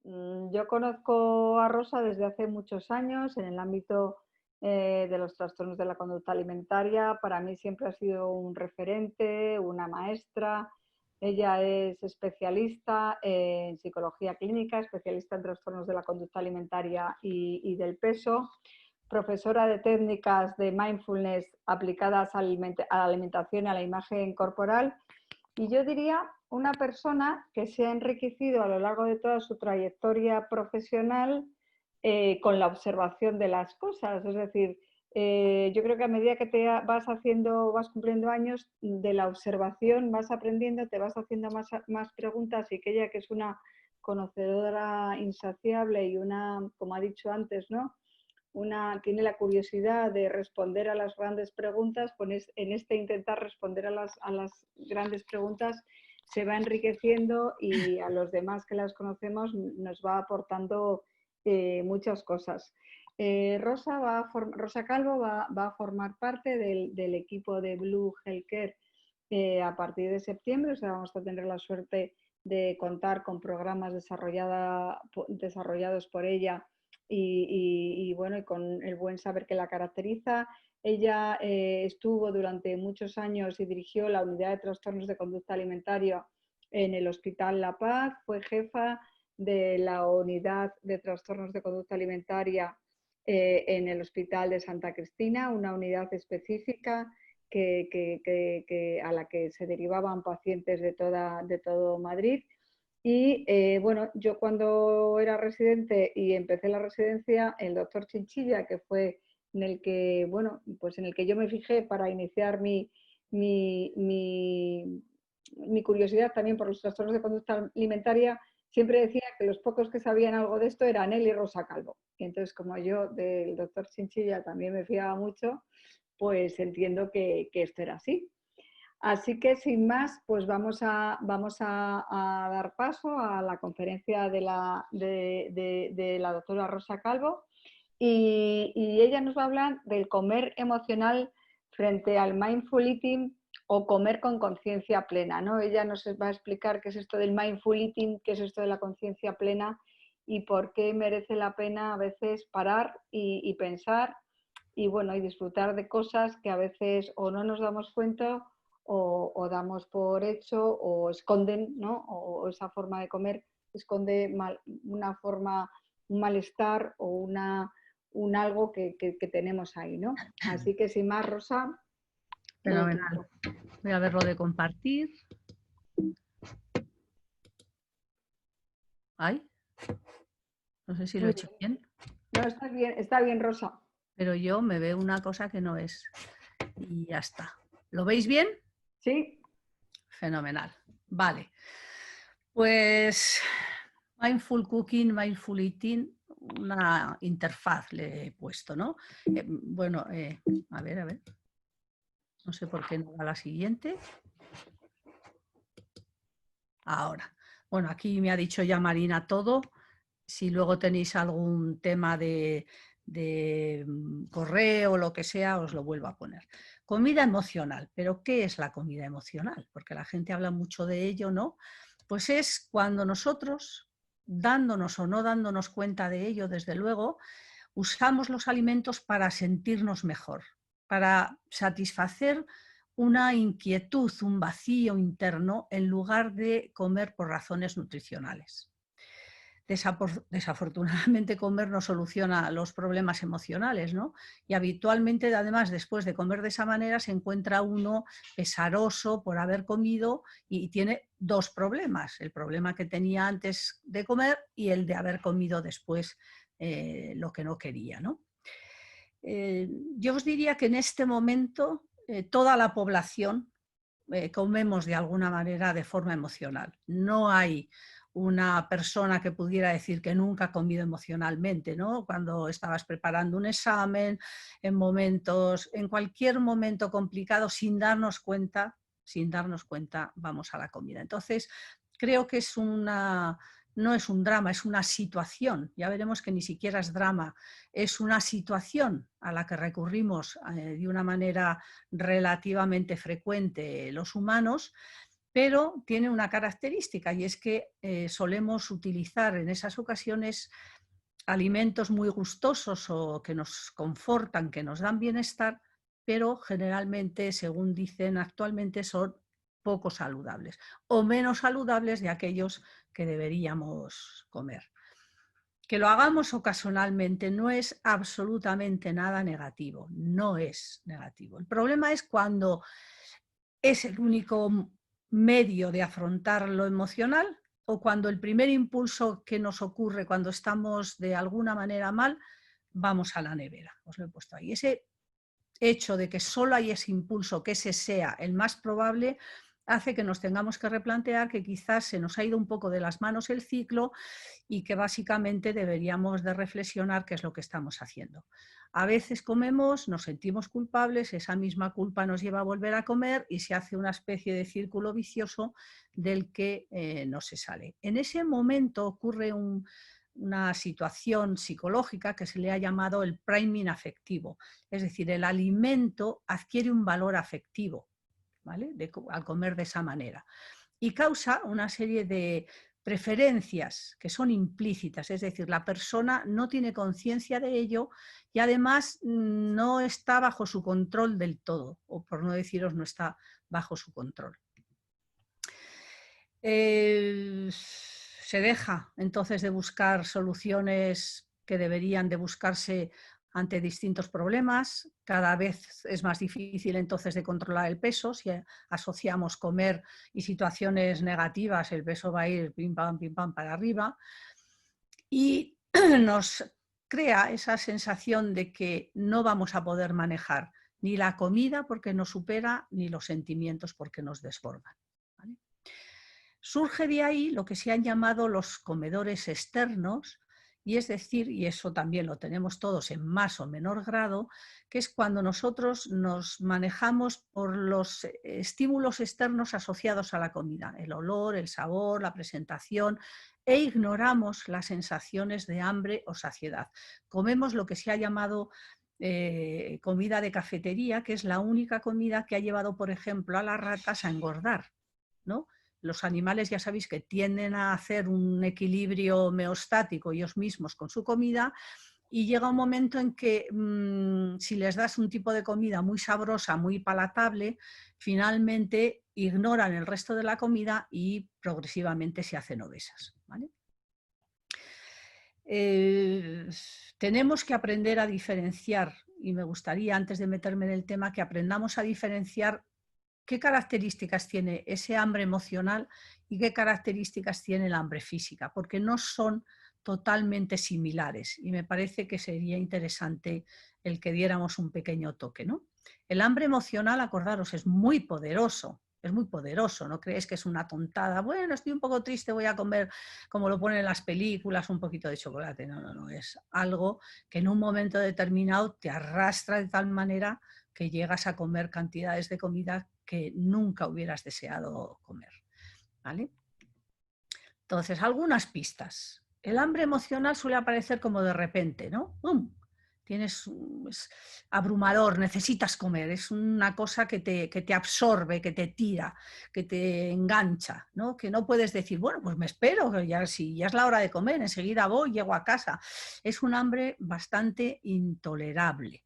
Yo conozco a Rosa desde hace muchos años en el ámbito de los trastornos de la conducta alimentaria. Para mí siempre ha sido un referente, una maestra. Ella es especialista en psicología clínica, especialista en trastornos de la conducta alimentaria y del peso, profesora de técnicas de mindfulness aplicadas a la alimentación y a la imagen corporal. Y yo diría una persona que se ha enriquecido a lo largo de toda su trayectoria profesional con la observación de las cosas. Es decir, yo creo que a medida que te vas haciendo, vas cumpliendo años, de la observación vas aprendiendo, te vas haciendo más preguntas, y que ella, que es una conocedora insaciable y una, como ha dicho antes, ¿no? Tiene la curiosidad de responder a las grandes preguntas, pues en este intentar responder a las grandes preguntas se va enriqueciendo, y a los demás que las conocemos nos va aportando muchas cosas. Rosa Calvo va a formar parte del equipo de Blue Healthcare a partir de septiembre. O sea, vamos a tener la suerte de contar con programas desarrollados por ella y bueno, y con el buen saber que la caracteriza. Ella estuvo durante muchos años y dirigió la unidad de trastornos de conducta alimentaria en el Hospital La Paz, fue jefa de la unidad de trastornos de conducta alimentaria en el Hospital de Santa Cristina, una unidad específica a la que se derivaban pacientes de todo Madrid. Y bueno, yo cuando era residente y empecé la residencia, el doctor Chinchilla, que fue en el que, bueno, pues en el que yo me fijé para iniciar mi, mi, mi curiosidad también por los trastornos de conducta alimentaria, siempre decía que los pocos que sabían algo de esto eran él y Rosa Calvo. Y entonces, como yo del doctor Chinchilla también me fiaba mucho, pues entiendo que esto era así. Así que sin más, pues vamos a dar paso a la conferencia de la doctora Rosa Calvo, y ella nos va a hablar del comer emocional frente al mindful eating o comer con conciencia plena, ¿no? Ella nos va a explicar qué es esto del mindful eating, qué es esto de la conciencia plena y por qué merece la pena a veces parar y pensar y, bueno, y disfrutar de cosas que a veces o no nos damos cuenta o damos por hecho o esconden, ¿no? O esa forma de comer esconde una forma, un malestar o un algo que tenemos ahí, ¿no? Así que sin más, Rosa, fenomenal. Voy a verlo de compartir. Ay, no sé si lo he hecho bien. No, está bien, Rosa. Pero yo me veo una cosa que no es. Y ya está. ¿Lo veis bien? Sí. Fenomenal. Vale. Pues Mindful Cooking, Mindful Eating, una interfaz le he puesto, ¿no? Bueno, a ver. No sé por qué no va la siguiente. Ahora. Bueno, aquí me ha dicho ya Marina todo. Si luego tenéis algún tema de correo o lo que sea, os lo vuelvo a poner. Comida emocional. ¿Pero qué es la comida emocional? Porque la gente habla mucho de ello, ¿no? Pues es cuando nosotros, dándonos o no dándonos cuenta de ello, desde luego, usamos los alimentos para sentirnos mejor, para satisfacer una inquietud, un vacío interno, en lugar de comer por razones nutricionales. Desafortunadamente, comer no soluciona los problemas emocionales, ¿no? Y habitualmente, además, después de comer de esa manera, se encuentra uno pesaroso por haber comido y tiene dos problemas: el problema que tenía antes de comer y el de haber comido después lo que no quería, ¿no? Yo os diría que en este momento toda la población comemos de alguna manera de forma emocional. No hay una persona que pudiera decir que nunca ha comido emocionalmente, ¿no? Cuando estabas preparando un examen, en cualquier momento complicado, sin darnos cuenta, vamos a la comida. Entonces, creo que no es un drama, es una situación. Ya veremos que ni siquiera es drama, es una situación a la que recurrimos de una manera relativamente frecuente los humanos, pero tiene una característica y es que solemos utilizar en esas ocasiones alimentos muy gustosos o que nos confortan, que nos dan bienestar, pero generalmente, según dicen actualmente, son poco saludables o menos saludables de aquellos que deberíamos comer. Que lo hagamos ocasionalmente no es absolutamente nada negativo, no es negativo. El problema es cuando es el único medio de afrontar lo emocional o cuando el primer impulso que nos ocurre cuando estamos de alguna manera mal, vamos a la nevera. Os lo he puesto ahí. Ese hecho de que solo hay ese impulso, que ese sea el más probable, hace que nos tengamos que replantear que quizás se nos ha ido un poco de las manos el ciclo y que básicamente deberíamos de reflexionar qué es lo que estamos haciendo. A veces comemos, nos sentimos culpables, esa misma culpa nos lleva a volver a comer y se hace una especie de círculo vicioso del que no se sale. En ese momento ocurre una situación psicológica que se le ha llamado el priming afectivo, es decir, el alimento adquiere un valor afectivo, ¿vale? Al comer de esa manera y causa una serie de preferencias que son implícitas, es decir, la persona no tiene conciencia de ello y además no está bajo su control del todo, o por no deciros no está bajo su control. Se deja entonces de buscar soluciones que deberían de buscarse ante distintos problemas. Cada vez es más difícil entonces de controlar el peso. Si asociamos comer y situaciones negativas, el peso va a ir pim pam para arriba. Y nos crea esa sensación de que no vamos a poder manejar ni la comida porque nos supera, ni los sentimientos porque nos desbordan. ¿Vale? Surge de ahí lo que se han llamado los comedores externos, y es decir, y eso también lo tenemos todos en más o menor grado, que es cuando nosotros nos manejamos por los estímulos externos asociados a la comida, el olor, el sabor, la presentación, e ignoramos las sensaciones de hambre o saciedad. Comemos lo que se ha llamado comida de cafetería, que es la única comida que ha llevado, por ejemplo, a las ratas a engordar, ¿no? Los animales ya sabéis que tienden a hacer un equilibrio homeostático ellos mismos con su comida y llega un momento en que si les das un tipo de comida muy sabrosa, muy palatable, finalmente ignoran el resto de la comida y progresivamente se hacen obesas. ¿Vale? Tenemos que aprender a diferenciar, y me gustaría antes de meterme en el tema que aprendamos a diferenciar qué características tiene ese hambre emocional y qué características tiene el hambre física, porque no son totalmente similares y me parece que sería interesante el que diéramos un pequeño toque, ¿no? El hambre emocional, acordaros, es muy poderoso, no creéis que es una tontada, bueno, estoy un poco triste, voy a comer, como lo ponen en las películas, un poquito de chocolate, no, es algo que en un momento determinado te arrastra de tal manera que llegas a comer cantidades de comida que nunca hubieras deseado comer. ¿Vale? Entonces, algunas pistas. El hambre emocional suele aparecer como de repente, ¿no? Es abrumador, necesitas comer, es una cosa que te absorbe, que te tira, que te engancha, ¿no? Que no puedes decir, bueno, pues me espero, que si ya es la hora de comer, enseguida voy, llego a casa. Es un hambre bastante intolerable,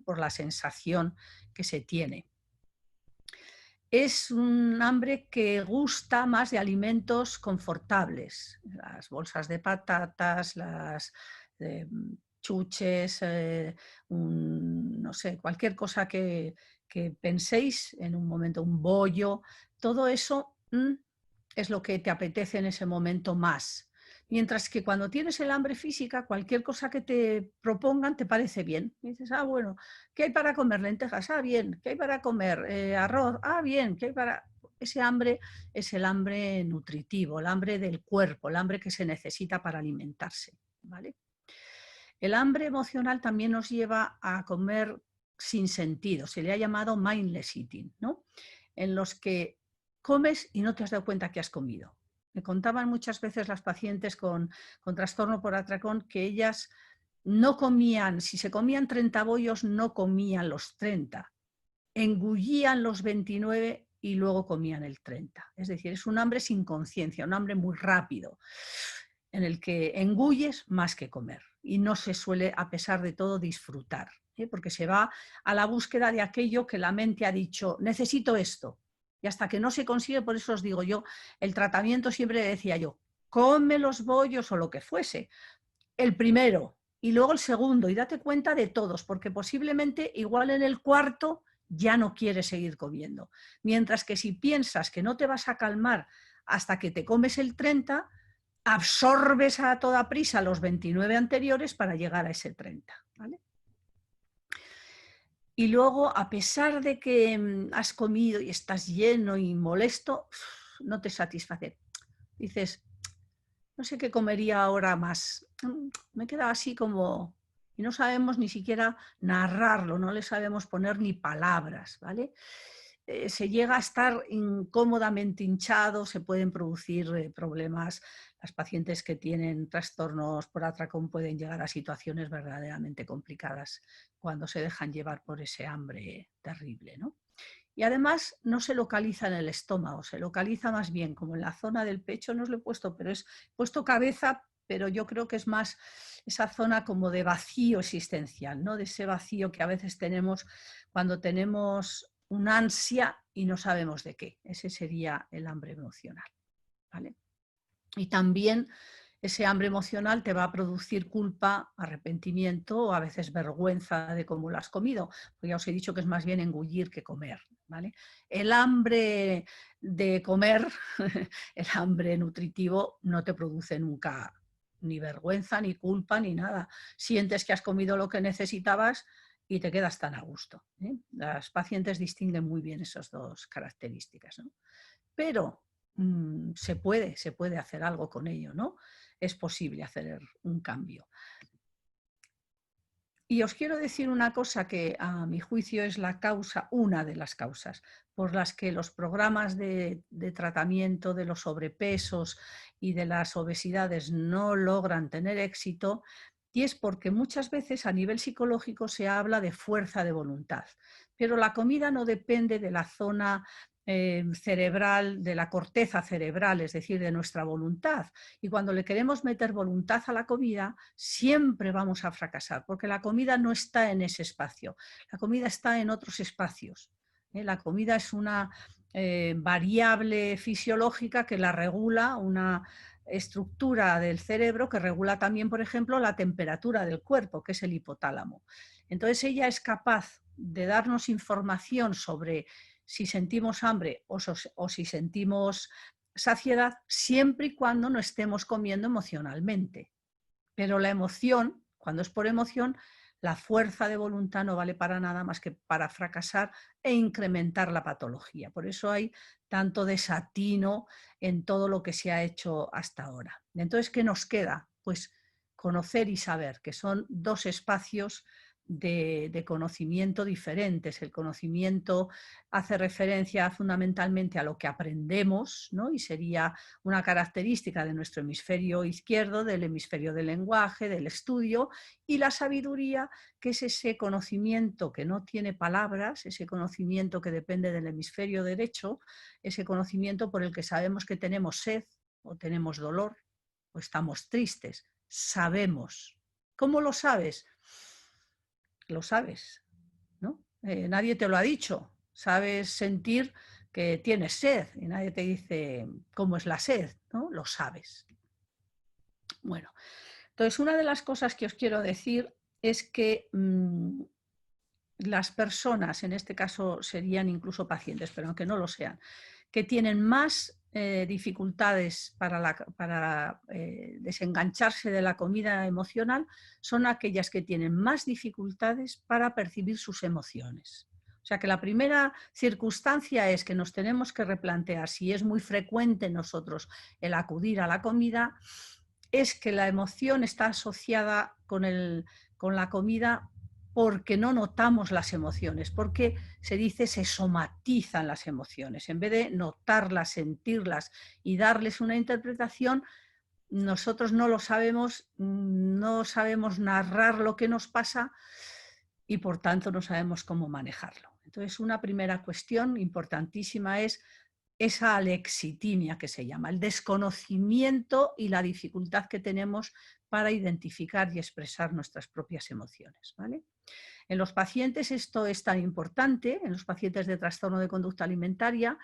por la sensación que se tiene. Es un hambre que gusta más de alimentos confortables, las bolsas de patatas, las chuches, no sé, cualquier cosa que penséis en un momento, un bollo, todo eso es lo que te apetece en ese momento más. Mientras que cuando tienes el hambre física, cualquier cosa que te propongan te parece bien. Y dices, bueno, ¿qué hay para comer? Lentejas, bien. ¿Qué hay para comer? Arroz, bien. ¿Qué hay para...? Ese hambre es el hambre nutritivo, el hambre del cuerpo, el hambre que se necesita para alimentarse, ¿vale? El hambre emocional también nos lleva a comer sin sentido, se le ha llamado mindless eating, ¿no? En los que comes y no te has dado cuenta que has comido. Me contaban muchas veces las pacientes con trastorno por atracón que ellas no comían, si se comían 30 bollos, no comían los 30, engullían los 29 y luego comían el 30. Es decir, es un hambre sin conciencia, un hambre muy rápido, en el que engulles más que comer y no se suele, a pesar de todo, disfrutar, porque se va a la búsqueda de aquello que la mente ha dicho, necesito esto. Y hasta que no se consigue, por eso os digo yo, el tratamiento siempre le decía yo, come los bollos o lo que fuese, el primero y luego el segundo, y date cuenta de todos, porque posiblemente igual en el cuarto ya no quieres seguir comiendo. Mientras que si piensas que no te vas a calmar hasta que te comes el 30, absorbes a toda prisa los 29 anteriores para llegar a ese 30, ¿vale? Y luego, a pesar de que has comido y estás lleno y molesto, no te satisface. Dices, no sé qué comería ahora más. Me queda así como... Y no sabemos ni siquiera narrarlo, no le sabemos poner ni palabras, ¿vale? Se llega a estar incómodamente hinchado, se pueden producir problemas. Las pacientes que tienen trastornos por atracón pueden llegar a situaciones verdaderamente complicadas cuando se dejan llevar por ese hambre terrible, ¿no? Y además no se localiza en el estómago, se localiza más bien como en la zona del pecho, no os lo he puesto, pero es puesto cabeza, pero yo creo que es más esa zona como de vacío existencial, ¿no? De ese vacío que a veces tenemos cuando tenemos una ansia y no sabemos de qué. Ese sería el hambre emocional, ¿vale? Y también ese hambre emocional te va a producir culpa, arrepentimiento o a veces vergüenza de cómo lo has comido. Pues ya os he dicho que es más bien engullir que comer, ¿vale? El hambre de comer, el hambre nutritivo, no te produce nunca ni vergüenza, ni culpa, ni nada. Sientes que has comido lo que necesitabas y te quedas tan a gusto, ¿eh? Las pacientes distinguen muy bien esas dos características, ¿no? Pero se puede hacer algo con ello, ¿no? Es posible hacer un cambio. Y os quiero decir una cosa que a mi juicio es la causa, una de las causas por las que los programas de tratamiento de los sobrepesos y de las obesidades no logran tener éxito, y es porque muchas veces a nivel psicológico se habla de fuerza de voluntad, pero la comida no depende de la zona cerebral, de la corteza cerebral, es decir, de nuestra voluntad. Y cuando le queremos meter voluntad a la comida, siempre vamos a fracasar, porque la comida no está en ese espacio, la comida está en otros espacios. La comida es una variable fisiológica que la regula, una estructura del cerebro que regula también, por ejemplo, la temperatura del cuerpo, que es el hipotálamo. Entonces ella es capaz de darnos información sobre si sentimos hambre o si sentimos saciedad, siempre y cuando no estemos comiendo emocionalmente. Pero la emoción, cuando es por emoción, la fuerza de voluntad no vale para nada más que para fracasar e incrementar la patología. Por eso hay tanto desatino en todo lo que se ha hecho hasta ahora. Entonces, ¿qué nos queda? Pues conocer y saber que son dos espacios de conocimiento diferentes. El conocimiento hace referencia fundamentalmente a lo que aprendemos, ¿no? Y sería una característica de nuestro hemisferio izquierdo, del hemisferio del lenguaje, del estudio, y la sabiduría, que es ese conocimiento que no tiene palabras, ese conocimiento que depende del hemisferio derecho, ese conocimiento por el que sabemos que tenemos sed o tenemos dolor o estamos tristes. Sabemos. ¿Cómo lo sabes? Lo sabes, ¿no? Nadie te lo ha dicho. Sabes sentir que tienes sed y nadie te dice cómo es la sed, ¿no? Lo sabes. Bueno, entonces una de las cosas que os quiero decir es que las personas, en este caso serían incluso pacientes, pero aunque no lo sean, que tienen más dificultades para desengancharse de la comida emocional, son aquellas que tienen más dificultades para percibir sus emociones. O sea que la primera circunstancia es que nos tenemos que replantear si es muy frecuente en nosotros el acudir a la comida, es que la emoción está asociada con la comida porque no notamos las emociones, porque se dice se somatizan las emociones. En vez de notarlas, sentirlas y darles una interpretación, nosotros no lo sabemos, no sabemos narrar lo que nos pasa y por tanto no sabemos cómo manejarlo. Entonces, una primera cuestión importantísima es esa alexitimia que se llama, el desconocimiento y la dificultad que tenemos para identificar y expresar nuestras propias emociones, ¿vale? En los pacientes esto es tan importante, en los pacientes de trastorno de conducta alimentaria,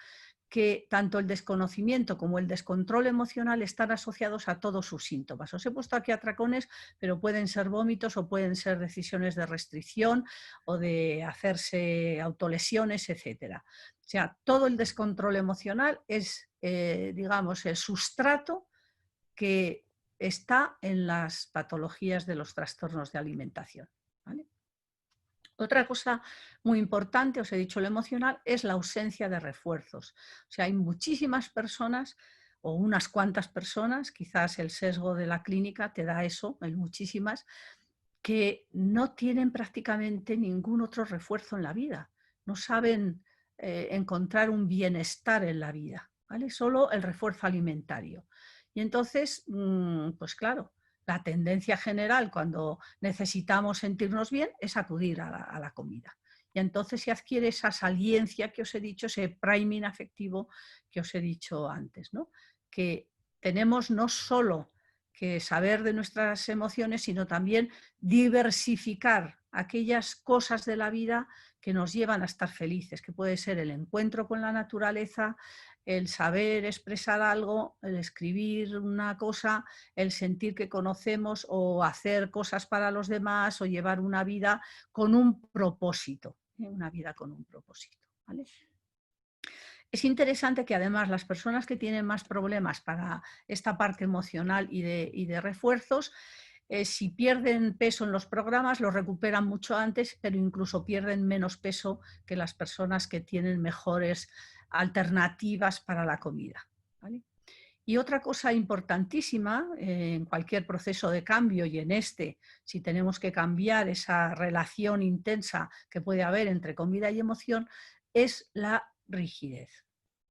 que tanto el desconocimiento como el descontrol emocional están asociados a todos sus síntomas. Os he puesto aquí atracones, pero pueden ser vómitos o pueden ser decisiones de restricción o de hacerse autolesiones, etc. O sea, todo el descontrol emocional es, digamos, el sustrato que está en las patologías de los trastornos de alimentación, ¿vale? Otra cosa muy importante, os he dicho lo emocional, es la ausencia de refuerzos. O sea, hay muchísimas personas o unas cuantas personas, quizás el sesgo de la clínica te da eso, hay muchísimas, que no tienen prácticamente ningún otro refuerzo en la vida. No saben encontrar un bienestar en la vida, ¿vale? Solo el refuerzo alimentario. Y entonces, pues claro, la tendencia general cuando necesitamos sentirnos bien es acudir a la comida. Y entonces se adquiere esa saliencia que os he dicho, ese priming afectivo que os he dicho antes, ¿no? Que tenemos no solo que saber de nuestras emociones, sino también diversificar aquellas cosas de la vida que nos llevan a estar felices, que puede ser el encuentro con la naturaleza, el saber expresar algo, el escribir una cosa, el sentir que conocemos o hacer cosas para los demás o llevar una vida con un propósito, una vida con un propósito, ¿vale? Es interesante que además las personas que tienen más problemas para esta parte emocional y de refuerzos, si pierden peso en los programas, lo recuperan mucho antes, pero incluso pierden menos peso que las personas que tienen mejores alternativas para la comida, ¿vale? Y otra cosa importantísima en cualquier proceso de cambio y en este, si tenemos que cambiar esa relación intensa que puede haber entre comida y emoción, es la rigidez.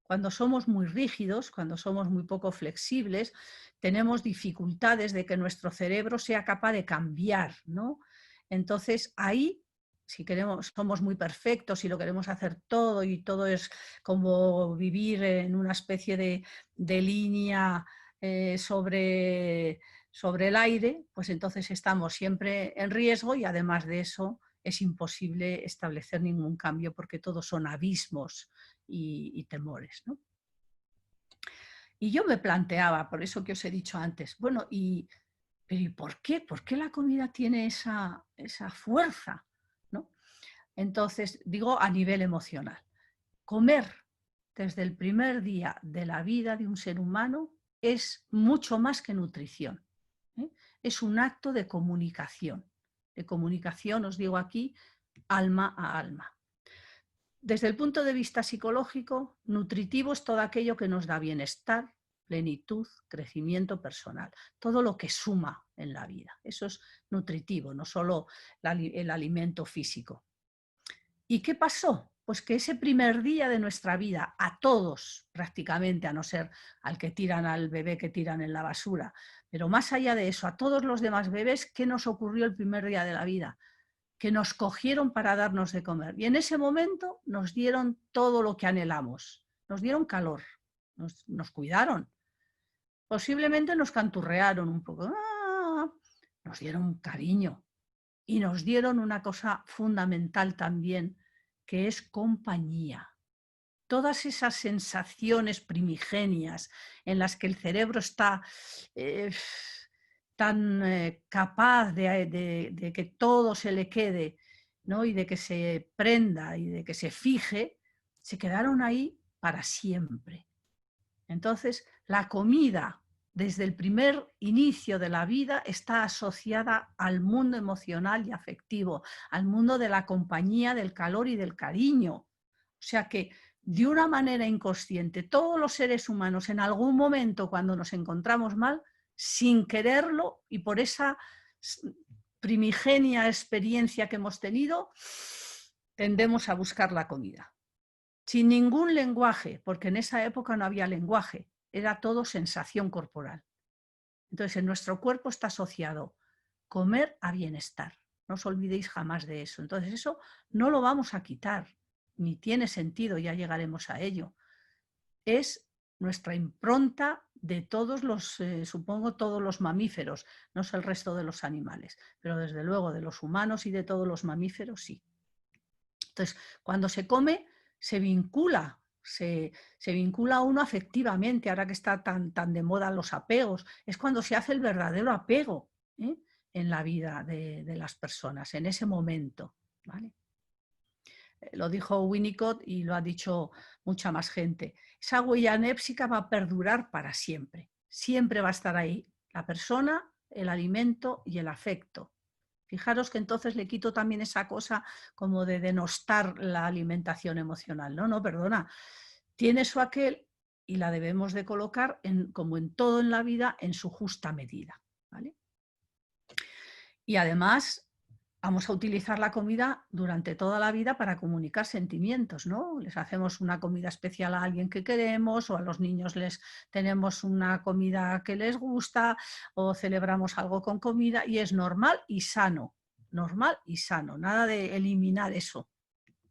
Cuando somos muy rígidos, cuando somos muy poco flexibles, tenemos dificultades de que nuestro cerebro sea capaz de cambiar, ¿no? Entonces ahí, si queremos, somos muy perfectos y lo queremos hacer todo y todo es como vivir en una especie de línea sobre el aire, pues entonces estamos siempre en riesgo y además de eso es imposible establecer ningún cambio porque todos son abismos y temores, ¿no? Y yo me planteaba, por eso que os he dicho antes, bueno, pero ¿y por qué? ¿Por qué la comida tiene esa fuerza? ¿No? Entonces, digo a nivel emocional. Comer desde el primer día de la vida de un ser humano es mucho más que nutrición, ¿eh? Es un acto de comunicación, os digo aquí, alma a alma. Desde el punto de vista psicológico, nutritivo es todo aquello que nos da bienestar, plenitud, crecimiento personal, todo lo que suma en la vida. Eso es nutritivo, no solo el alimento físico. ¿Y qué pasó? Pues que ese primer día de nuestra vida, a todos prácticamente, a no ser al que tiran al bebé que tiran en la basura, pero más allá de eso, a todos los demás bebés, ¿qué nos ocurrió el primer día de la vida? Que nos cogieron para darnos de comer. Y en ese momento nos dieron todo lo que anhelamos. Nos dieron calor, nos cuidaron. Posiblemente nos canturrearon un poco. ¡Ah! Nos dieron cariño. Y nos dieron una cosa fundamental también, que es compañía. Todas esas sensaciones primigenias en las que el cerebro está tan capaz de que todo se le quede, ¿no? Y de que se prenda y de que se fije, se quedaron ahí para siempre. Entonces, la comida, desde el primer inicio de la vida, está asociada al mundo emocional y afectivo, al mundo de la compañía, del calor y del cariño. O sea que, de una manera inconsciente, todos los seres humanos, en algún momento cuando nos encontramos mal, sin quererlo y por esa primigenia experiencia que hemos tenido, tendemos a buscar la comida. Sin ningún lenguaje, porque en esa época no había lenguaje, era todo sensación corporal. Entonces, en nuestro cuerpo está asociado comer a bienestar. No os olvidéis jamás de eso. Entonces, eso no lo vamos a quitar. ni tiene sentido, ya llegaremos a ello. Es nuestra impronta de todos los, supongo, todos los mamíferos, no es el resto de los animales, pero desde luego de los humanos y de todos los mamíferos sí. Entonces, cuando se come, se vincula a uno afectivamente, ahora que está tan de moda los apegos, es cuando se hace el verdadero apego, ¿eh?, en la vida de las personas, en ese momento, ¿vale? Lo dijo Winnicott y lo ha dicho mucha más gente. Esa huella anépsica va a perdurar para siempre. Siempre va a estar ahí la persona, el alimento y el afecto. Fijaros que entonces le quito también esa cosa como de denostar la alimentación emocional. No, no, perdona. Tiene su aquel y la debemos de colocar, como en todo en la vida, en su justa medida, ¿vale? Y además vamos a utilizar la comida durante toda la vida para comunicar sentimientos, ¿no? Les hacemos una comida especial a alguien que queremos, o a los niños les tenemos una comida que les gusta, o celebramos algo con comida, y es normal y sano, nada de eliminar eso,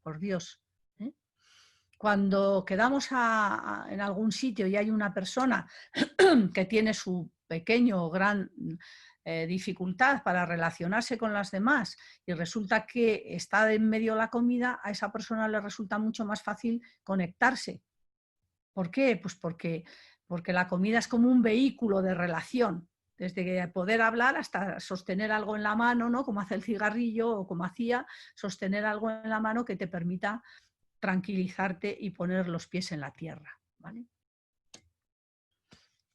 por Dios, ¿eh? Cuando quedamos en algún sitio y hay una persona que tiene su pequeño o gran dificultad para relacionarse con las demás y resulta que está en medio de la comida, a esa persona le resulta mucho más fácil conectarse. ¿Por qué? Pues porque la comida es como un vehículo de relación, desde poder hablar hasta sostener algo en la mano, ¿no?, como hace el cigarrillo o como hacía, sostener algo en la mano que te permita tranquilizarte y poner los pies en la tierra, ¿vale?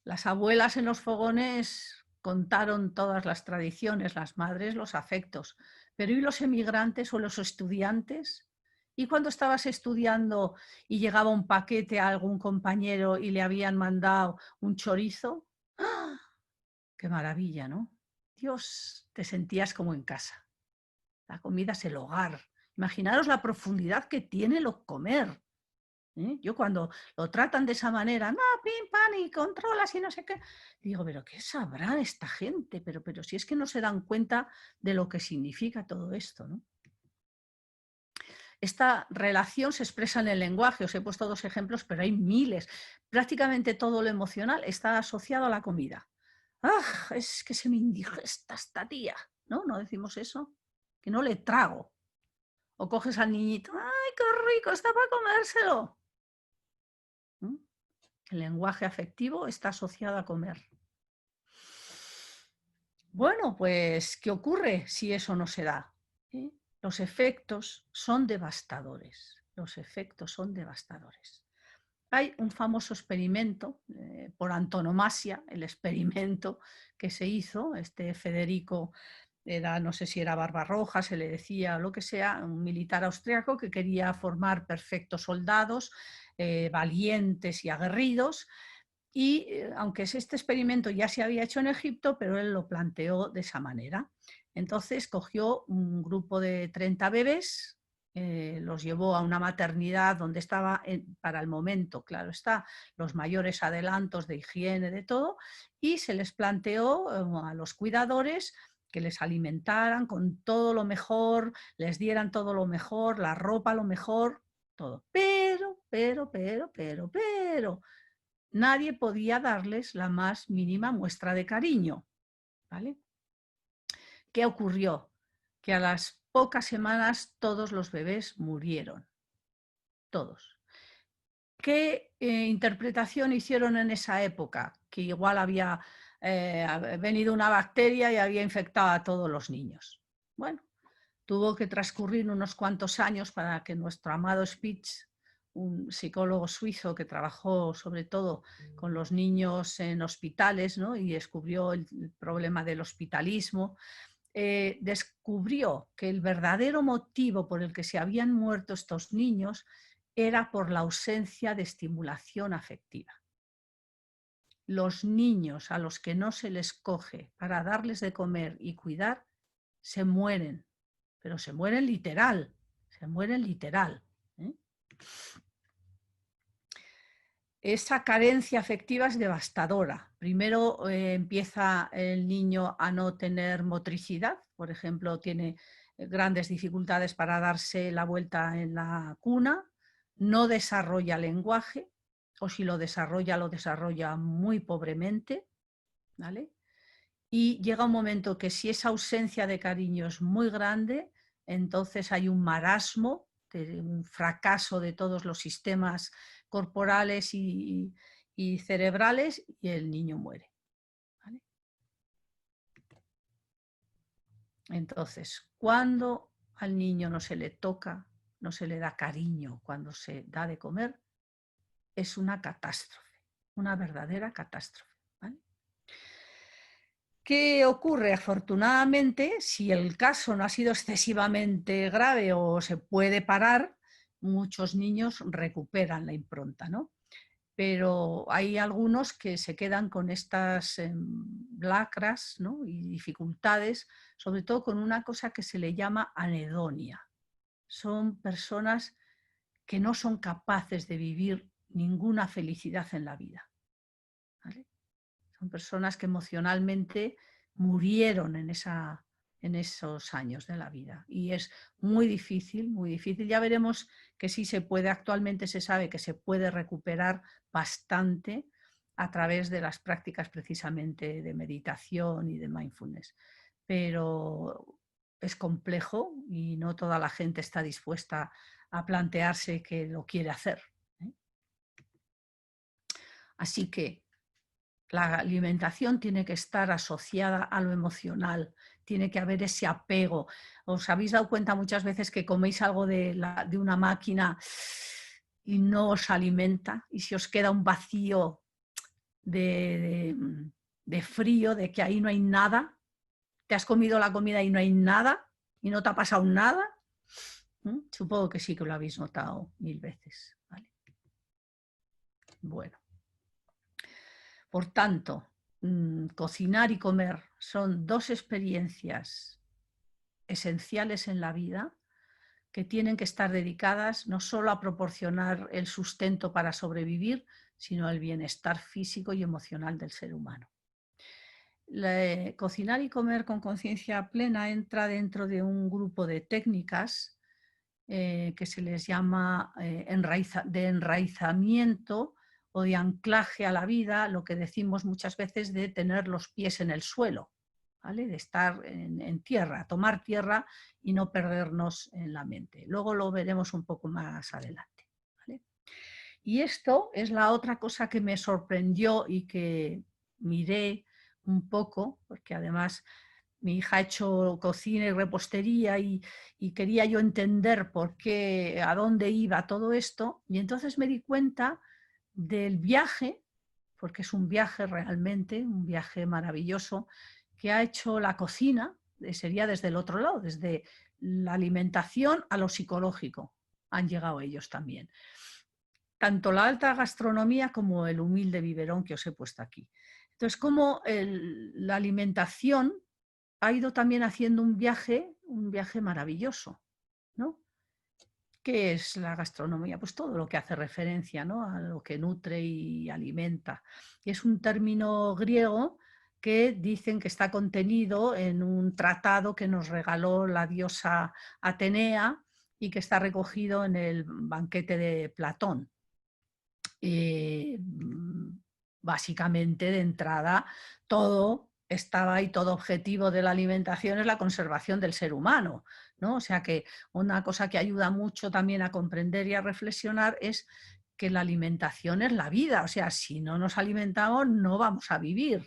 Las abuelas en los fogones contaron todas las tradiciones, las madres los afectos, pero ¿y los emigrantes o los estudiantes? ¿Y cuando estabas estudiando y llegaba un paquete a algún compañero y le habían mandado un chorizo? ¡Ah! ¡Qué maravilla!, ¿no? Dios, te sentías como en casa. La comida es el hogar. Imaginaros la profundidad que tiene lo comer. Yo cuando lo tratan de esa manera, no, pim, pam, y controlas y no sé qué, digo, pero ¿qué sabrá esta gente? Pero si es que no se dan cuenta de lo que significa todo esto, ¿no? Esta relación se expresa en el lenguaje, os he puesto 2 ejemplos, pero hay miles. Prácticamente todo lo emocional está asociado a la comida. ¡Ah! Es que se me indigesta esta tía, ¿no? ¿No decimos eso? Que no le trago. O coges al niñito, ¡ay, qué rico! Está para comérselo. El lenguaje afectivo está asociado a comer. Bueno, pues, ¿qué ocurre si eso no se da? Los efectos son devastadores. Los efectos son devastadores. Hay un famoso experimento, por antonomasia, el experimento que se hizo, Federico, no sé si era Barbarroja, se le decía, o lo que sea, un militar austriaco que quería formar perfectos soldados, valientes y aguerridos, y aunque este experimento ya se había hecho en Egipto, pero él lo planteó de esa manera. Entonces cogió un grupo de 30 bebés, los llevó a una maternidad donde estaba, para el momento, claro está, los mayores adelantos de higiene, de todo, y se les planteó a los cuidadores que les alimentaran con todo lo mejor, les dieran todo lo mejor, la ropa lo mejor, todo. Pero, nadie podía darles la más mínima muestra de cariño, ¿vale? ¿Qué ocurrió? Que a las pocas semanas todos los bebés murieron, todos. ¿Qué interpretación hicieron en esa época? Que igual había venido una bacteria y había infectado a todos los niños. Bueno, tuvo que transcurrir unos cuantos años para que nuestro amado Spitz, un psicólogo suizo que trabajó sobre todo con los niños en hospitales, ¿no?, y descubrió el problema del hospitalismo, descubrió que el verdadero motivo por el que se habían muerto estos niños era por la ausencia de estimulación afectiva. Los niños a los que no se les coge para darles de comer y cuidar se mueren, pero se mueren literal, ¿eh? Esa carencia afectiva es devastadora. Primero empieza el niño a no tener motricidad, por ejemplo, tiene grandes dificultades para darse la vuelta en la cuna, no desarrolla lenguaje, o si lo desarrolla muy pobremente, ¿vale? Y llega un momento que si esa ausencia de cariño es muy grande, entonces hay un marasmo, un fracaso de todos los sistemas corporales y cerebrales, y el niño muere, ¿vale? Entonces, cuando al niño no se le toca, no se le da cariño cuando se da de comer, es una catástrofe, una verdadera catástrofe, ¿vale? ¿Qué ocurre? Afortunadamente, si el caso no ha sido excesivamente grave o se puede parar, muchos niños recuperan la impronta, ¿no? Pero hay algunos que se quedan con estas lacras, ¿no? Y dificultades, sobre todo con una cosa que se le llama anedonia. Son personas que no son capaces de vivir ninguna felicidad en la vida, ¿vale? Son personas que emocionalmente murieron en esos años de la vida. Y es muy difícil, muy difícil. Ya veremos que sí se puede, actualmente se sabe que se puede recuperar bastante a través de las prácticas precisamente de meditación y de mindfulness. Pero es complejo y no toda la gente está dispuesta a plantearse que lo quiere hacer, ¿eh? Así que la alimentación tiene que estar asociada a lo emocional, tiene que haber ese apego. ¿Os habéis dado cuenta muchas veces que coméis algo de una máquina y no os alimenta? Y si os queda un vacío de frío, de que ahí no hay nada, te has comido la comida y no hay nada, y no te ha pasado nada. Supongo que sí que lo habéis notado 1000 veces, ¿vale? Bueno. Por tanto, cocinar y comer son dos experiencias esenciales en la vida que tienen que estar dedicadas no solo a proporcionar el sustento para sobrevivir, sino al bienestar físico y emocional del ser humano. Cocinar y comer con conciencia plena entra dentro de un grupo de técnicas que se les llama de enraizamiento o de anclaje a la vida, lo que decimos muchas veces de tener los pies en el suelo, ¿vale? De estar en tierra, tomar tierra y no perdernos en la mente. Luego lo veremos un poco más adelante, ¿vale? Y esto es la otra cosa que me sorprendió y que miré un poco, porque además mi hija ha hecho cocina y repostería y quería yo entender por qué, a dónde iba todo esto. Y entonces me di cuenta del viaje, porque es un viaje realmente, un viaje maravilloso, que ha hecho la cocina, sería desde el otro lado, desde la alimentación a lo psicológico. Han llegado ellos también. Tanto la alta gastronomía como el humilde biberón que os he puesto aquí. Entonces, como la alimentación ha ido también haciendo un viaje maravilloso, ¿no? ¿Qué es la gastronomía? Pues todo lo que hace referencia, ¿no?, a lo que nutre y alimenta. Y es un término griego que dicen que está contenido en un tratado que nos regaló la diosa Atenea y que está recogido en el banquete de Platón. Básicamente, de entrada, todo estaba ahí, todo objetivo de la alimentación es la conservación del ser humano, ¿no? O sea que una cosa que ayuda mucho también a comprender y a reflexionar es que la alimentación es la vida, o sea, si no nos alimentamos no vamos a vivir.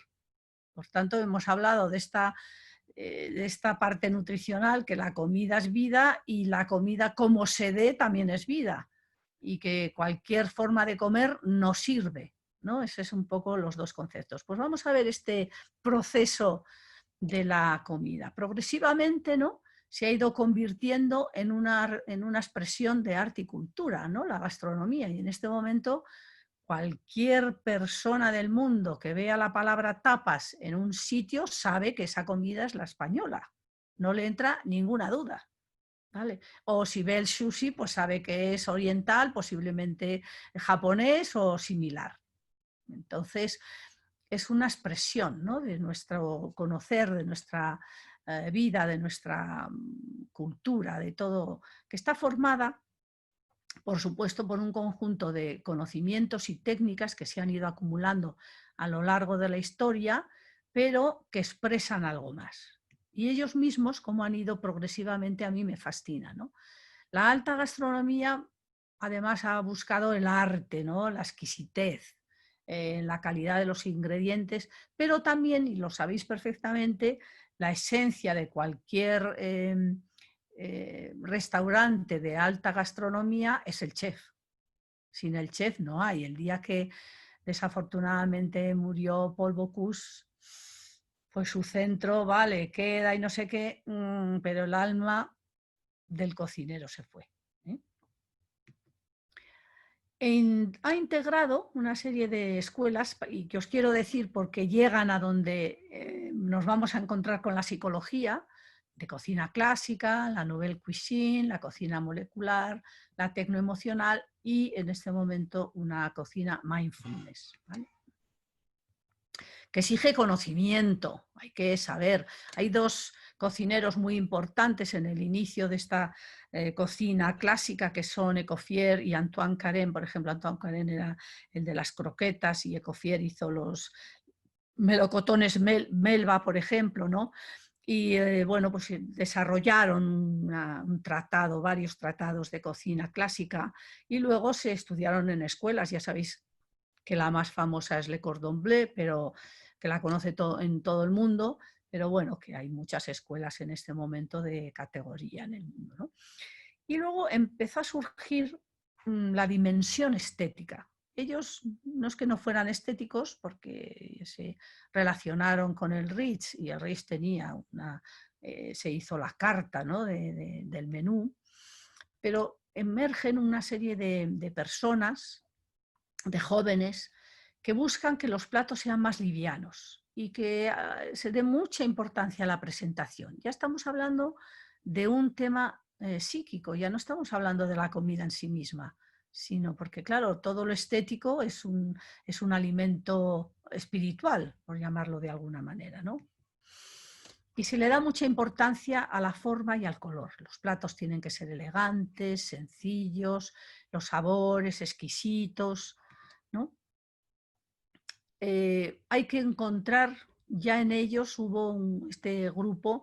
Por tanto, hemos hablado de esta parte nutricional, que la comida es vida y la comida como se dé también es vida, y que cualquier forma de comer no sirve, ¿no? Ese es un poco los dos conceptos. Pues vamos a ver este proceso de la comida. Progresivamente, ¿no?, se ha ido convirtiendo en una expresión de arte y cultura, ¿no?, la gastronomía, y en este momento cualquier persona del mundo que vea la palabra tapas en un sitio sabe que esa comida es la española, no le entra ninguna duda, ¿vale? O si ve el sushi, pues sabe que es oriental, posiblemente japonés o similar. Entonces, es una expresión, ¿no?, de nuestro conocer, de nuestra vida, de nuestra cultura, de todo, que está formada, por supuesto, por un conjunto de conocimientos y técnicas que se han ido acumulando a lo largo de la historia, pero que expresan algo más. Y ellos mismos, como han ido progresivamente, a mí me fascina, ¿no? La alta gastronomía, además, ha buscado el arte, ¿no? La exquisitez, la calidad de los ingredientes, pero también, y lo sabéis perfectamente, la esencia de cualquier restaurante de alta gastronomía es el chef. Sin el chef no hay. El día que desafortunadamente murió Paul Bocuse, pues su centro, vale, queda y no sé qué, pero el alma del cocinero se fue. Ha integrado una serie de escuelas, y que os quiero decir porque llegan a donde nos vamos a encontrar con la psicología, de cocina clásica, la nouvelle cuisine, la cocina molecular, la tecnoemocional y en este momento una cocina mindfulness, ¿vale? Que exige conocimiento, hay que saber. Hay dos cocineros muy importantes en el inicio de esta cocina clásica, que son Escoffier y Antoine Carême. Por ejemplo, Antoine Carême era el de las croquetas y Escoffier hizo los melocotones Melba, por ejemplo, ¿no? Y bueno, pues desarrollaron un tratado, varios tratados de cocina clásica, y luego se estudiaron en escuelas. Ya sabéis que la más famosa es Le Cordon Bleu, pero que la conoce en todo el mundo, pero bueno, que hay muchas escuelas en este momento de categoría en el mundo, ¿no? Y luego empezó a surgir la dimensión estética. Ellos no es que no fueran estéticos, porque se relacionaron con el Ritz, y el Ritz tenía se hizo la carta, ¿no? del menú, pero emergen una serie de personas, de jóvenes, que buscan que los platos sean más livianos y que se dé mucha importancia a la presentación. Ya estamos hablando de un tema psíquico, ya no estamos hablando de la comida en sí misma, sino porque, claro, todo lo estético es un alimento espiritual, por llamarlo de alguna manera, ¿no? Y se le da mucha importancia a la forma y al color. Los platos tienen que ser elegantes, sencillos, los sabores exquisitos, ¿no? Hay que encontrar, ya en ellos hubo este grupo,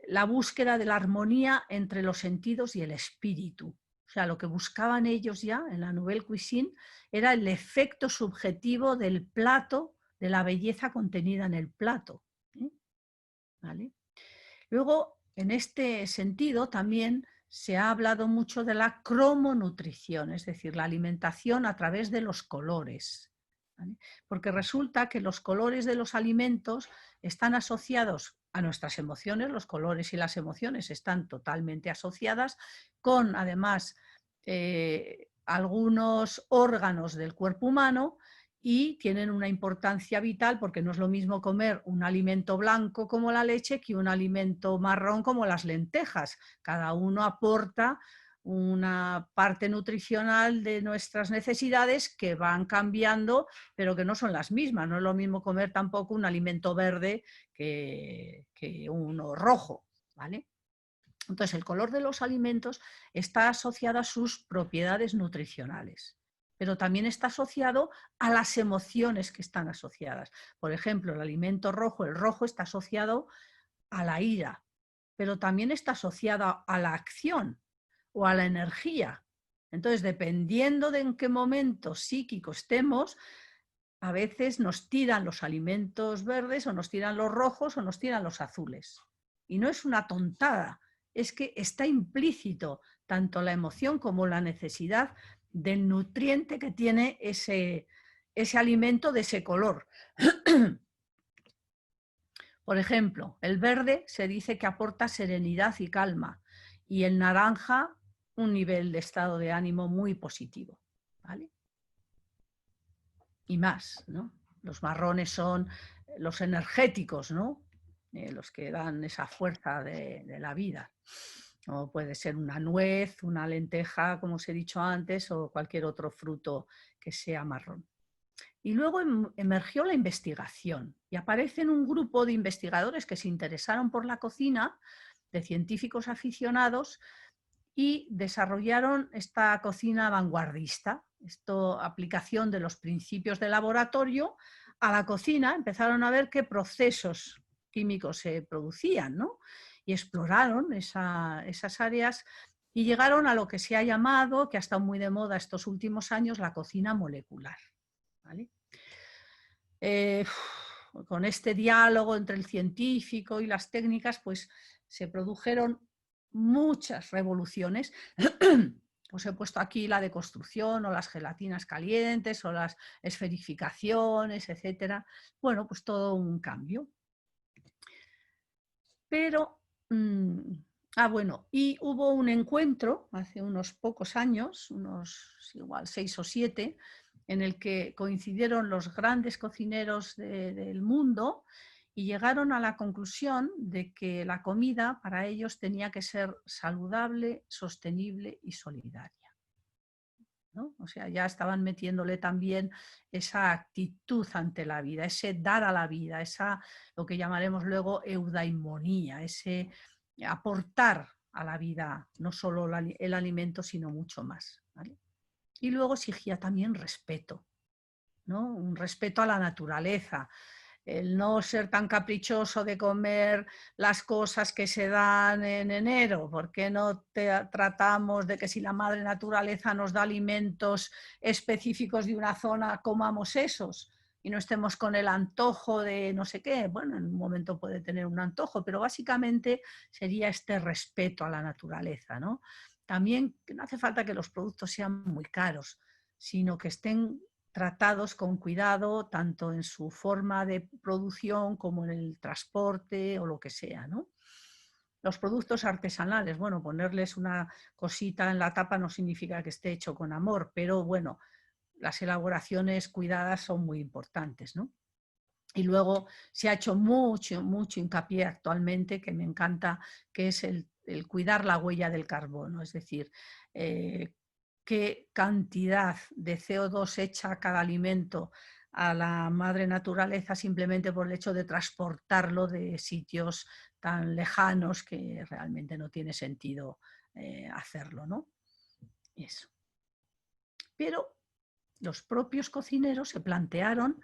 la búsqueda de la armonía entre los sentidos y el espíritu. O sea, lo que buscaban ellos ya en la Nouvelle Cuisine era el efecto subjetivo del plato, de la belleza contenida en el plato. ¿Vale? Luego, en este sentido, también se ha hablado mucho de la cromonutrición, es decir, la alimentación a través de los colores, ¿vale? Porque resulta que los colores de los alimentos están asociados a nuestras emociones, los colores y las emociones están totalmente asociadas con, además, algunos órganos del cuerpo humano, y tienen una importancia vital, porque no es lo mismo comer un alimento blanco como la leche que un alimento marrón como las lentejas. Cada uno aporta una parte nutricional de nuestras necesidades que van cambiando, pero que no son las mismas. No es lo mismo comer tampoco un alimento verde que uno rojo, ¿vale? Entonces, el color de los alimentos está asociado a sus propiedades nutricionales, pero también está asociado a las emociones que están asociadas. Por ejemplo, el alimento rojo, el rojo está asociado a la ira, pero también está asociado a la acción o a la energía. Entonces, dependiendo de en qué momento psíquico estemos, a veces nos tiran los alimentos verdes, o nos tiran los rojos, o nos tiran los azules. Y no es una tontada, es que está implícito tanto la emoción como la necesidad del nutriente que tiene ese alimento de ese color. Por ejemplo, el verde se dice que aporta serenidad y calma, y el naranja un nivel de estado de ánimo muy positivo, ¿vale? Y más, ¿no? Los marrones son los energéticos, ¿no? Los que dan esa fuerza de la vida. O puede ser una nuez, una lenteja, como os he dicho antes, o cualquier otro fruto que sea marrón. Y luego emergió la investigación y aparecen un grupo de investigadores que se interesaron por la cocina, de científicos aficionados, y desarrollaron esta cocina vanguardista, aplicación de los principios de laboratorio a la cocina. Empezaron a ver qué procesos químicos se producían, ¿no? Y exploraron esas áreas y llegaron a lo que se ha llamado, que ha estado muy de moda estos últimos años, la cocina molecular, ¿vale? Con este diálogo entre el científico y las técnicas, pues se produjeron muchas revoluciones. Os he puesto aquí la deconstrucción o las gelatinas calientes o las esferificaciones, etcétera. Bueno, pues todo un cambio. Pero, bueno, y hubo un encuentro hace unos pocos años, unos igual 6 o 7, en el que coincidieron los grandes cocineros del mundo y llegaron a la conclusión de que la comida para ellos tenía que ser saludable, sostenible y solidaria, ¿no? O sea, ya estaban metiéndole también esa actitud ante la vida, ese dar a la vida, esa, lo que llamaremos luego eudaimonía, ese aportar a la vida, no solo el alimento, sino mucho más, ¿vale? Y luego exigía también respeto, ¿no? Un respeto a la naturaleza, el no ser tan caprichoso de comer las cosas que se dan en enero. ¿Por qué no tratamos de que si la madre naturaleza nos da alimentos específicos de una zona, comamos esos y no estemos con el antojo de no sé qué? Bueno, en un momento puede tener un antojo, pero básicamente sería este respeto a la naturaleza, ¿no? También no hace falta que los productos sean muy caros, sino que estén tratados con cuidado, tanto en su forma de producción como en el transporte o lo que sea, ¿no? Los productos artesanales, bueno, ponerles una cosita en la tapa no significa que esté hecho con amor, pero bueno, las elaboraciones cuidadas son muy importantes, ¿no? Y luego se ha hecho mucho, mucho hincapié actualmente, que me encanta, que es el cuidar la huella del carbono, es decir, qué cantidad de CO2 echa cada alimento a la madre naturaleza simplemente por el hecho de transportarlo de sitios tan lejanos que realmente no tiene sentido hacerlo, ¿no? Eso. Pero los propios cocineros se plantearon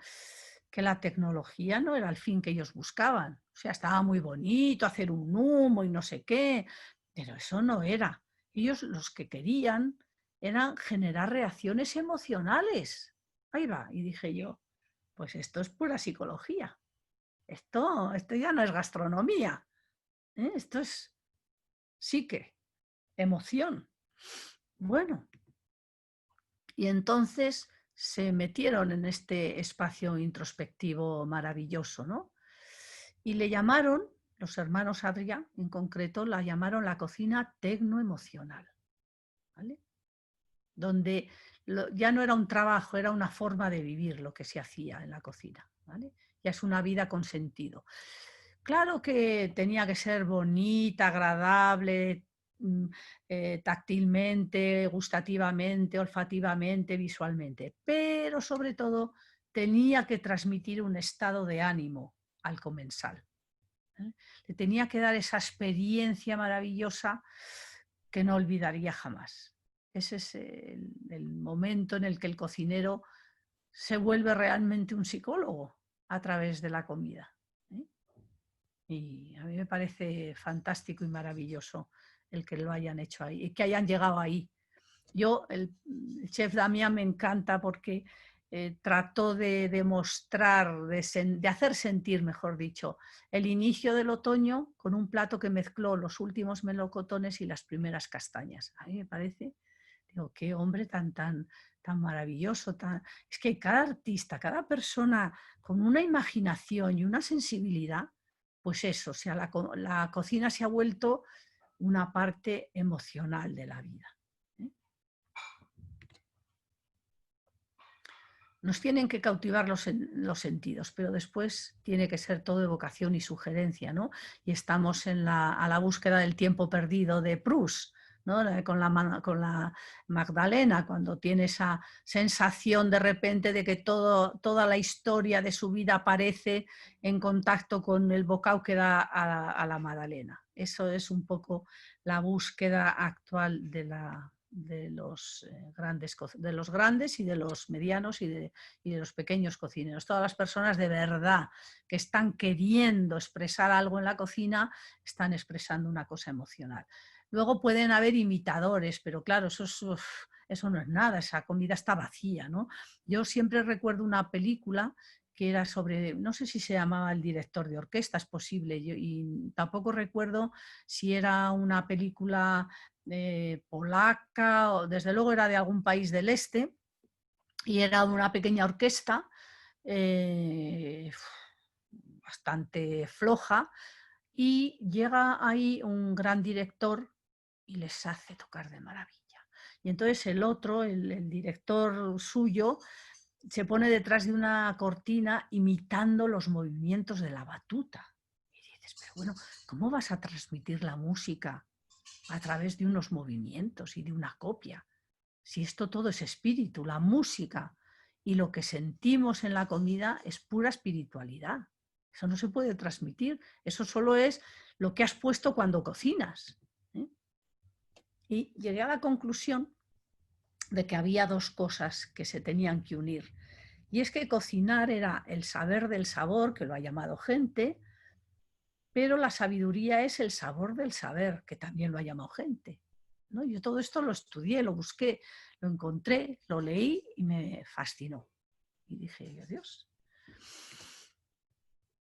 que la tecnología no era el fin que ellos buscaban. O sea, estaba muy bonito hacer un humo y no sé qué, pero eso no era. Ellos los que querían eran generar reacciones emocionales. Ahí va, y dije yo, pues esto es pura psicología. Esto ya no es gastronomía. Esto es psique, emoción. Bueno, y entonces se metieron en este espacio introspectivo maravilloso, ¿no? Y le llamaron, los hermanos Adrià en concreto, la llamaron la cocina tecnoemocional, ¿vale? Donde ya no era un trabajo, era una forma de vivir lo que se hacía en la cocina, ¿vale? Ya es una vida con sentido. Claro que tenía que ser bonita, agradable, táctilmente, gustativamente, olfativamente, visualmente, pero sobre todo tenía que transmitir un estado de ánimo al comensal. Le tenía que dar esa experiencia maravillosa que no olvidaría jamás. Ese es el momento en el que el cocinero se vuelve realmente un psicólogo a través de la comida. Y a mí me parece fantástico y maravilloso el que lo hayan hecho ahí y que hayan llegado ahí. Yo, el chef Damián me encanta porque trató de demostrar, de hacer sentir, mejor dicho, el inicio del otoño con un plato que mezcló los últimos melocotones y las primeras castañas. A mí me parece, digo, qué hombre tan maravilloso. Es que cada artista, cada persona con una imaginación y una sensibilidad, pues eso, o sea, la cocina se ha vuelto una parte emocional de la vida. Nos tienen que cautivar los sentidos, pero después tiene que ser todo evocación y sugerencia, ¿no? Y estamos a la búsqueda del tiempo perdido de Proust, ¿no? Con la Magdalena, cuando tiene esa sensación de repente de que toda la historia de su vida aparece en contacto con el bocado que da a la Magdalena. Eso es un poco la búsqueda actual de los grandes y de los medianos y de los pequeños cocineros. Todas las personas de verdad que están queriendo expresar algo en la cocina están expresando una cosa emocional. Luego pueden haber imitadores, pero claro, eso no es nada, esa comida está vacía, ¿no? Yo siempre recuerdo una película que era sobre, no sé si se llamaba El director de orquesta, es posible, y tampoco recuerdo si era una película polaca, o desde luego era de algún país del este, y era una pequeña orquesta bastante floja, y llega ahí un gran director y les hace tocar de maravilla. Y entonces el otro, el director suyo, se pone detrás de una cortina imitando los movimientos de la batuta. Y dices, pero bueno, ¿cómo vas a transmitir la música a través de unos movimientos y de una copia? Si esto todo es espíritu, la música y lo que sentimos en la comida es pura espiritualidad. Eso no se puede transmitir, eso solo es lo que has puesto cuando cocinas. Y llegué a la conclusión de que había dos cosas que se tenían que unir. Y es que cocinar era el saber del sabor, que lo ha llamado gente, pero la sabiduría es el sabor del saber, que también lo ha llamado gente, ¿no? Yo todo esto lo estudié, lo busqué, lo encontré, lo leí y me fascinó. Y dije, Dios.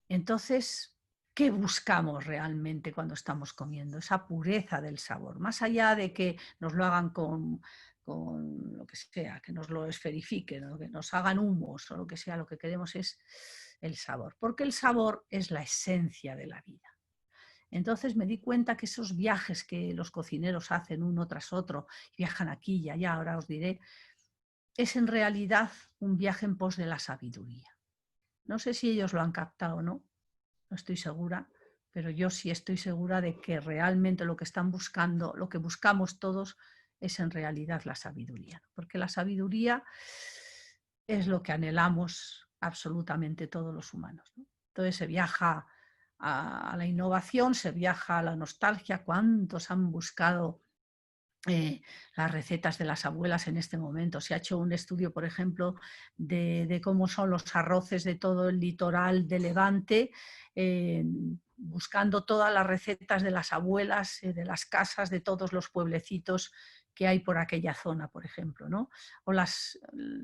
Entonces, ¿qué buscamos realmente cuando estamos comiendo? Esa pureza del sabor, más allá de que nos lo hagan con lo que sea, que nos lo esferifiquen, ¿no? Que nos hagan humos o lo que sea, lo que queremos es el sabor, porque el sabor es la esencia de la vida. Entonces me di cuenta que esos viajes que los cocineros hacen uno tras otro, viajan aquí y allá, ahora os diré, es en realidad un viaje en pos de la sabiduría. No sé si ellos lo han captado o no, no estoy segura, pero yo sí estoy segura de que realmente lo que están buscando, lo que buscamos todos, es en realidad la sabiduría, porque la sabiduría es lo que anhelamos absolutamente todos los humanos, ¿no? Entonces se viaja a la innovación, se viaja a la nostalgia. ¿Cuántos han buscado las recetas de las abuelas en este momento? Se ha hecho un estudio, por ejemplo, de cómo son los arroces de todo el litoral de Levante, buscando todas las recetas de las abuelas, de las casas, de todos los pueblecitos que hay por aquella zona, por ejemplo, ¿no? O la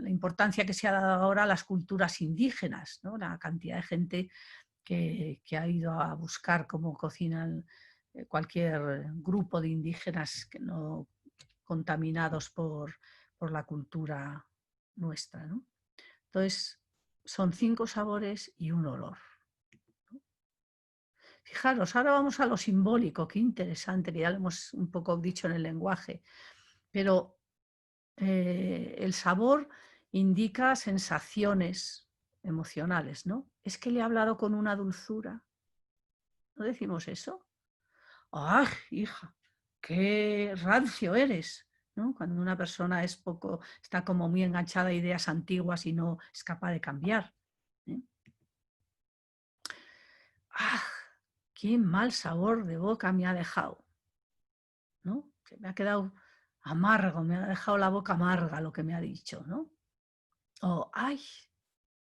importancia que se ha dado ahora a las culturas indígenas, ¿no? La cantidad de gente que ha ido a buscar cómo cocinan cualquier grupo de indígenas que no contaminados por la cultura nuestra, ¿no? Entonces, son 5 sabores y un olor. Fijaros, ahora vamos a lo simbólico, qué interesante, que ya lo hemos un poco dicho en el lenguaje, pero el sabor indica sensaciones emocionales, ¿no? Es que le he hablado con una dulzura. ¿No decimos eso? ¡Ay, hija! ¡Qué rancio eres! ¿No? Cuando una persona está como muy enganchada a ideas antiguas y no es capaz de cambiar. ¿Eh? ¡Ah! ¡Qué mal sabor de boca me ha dejado! ¿No? Se me ha quedado amargo, me ha dejado la boca amarga lo que me ha dicho, ¿no? O ¡ay!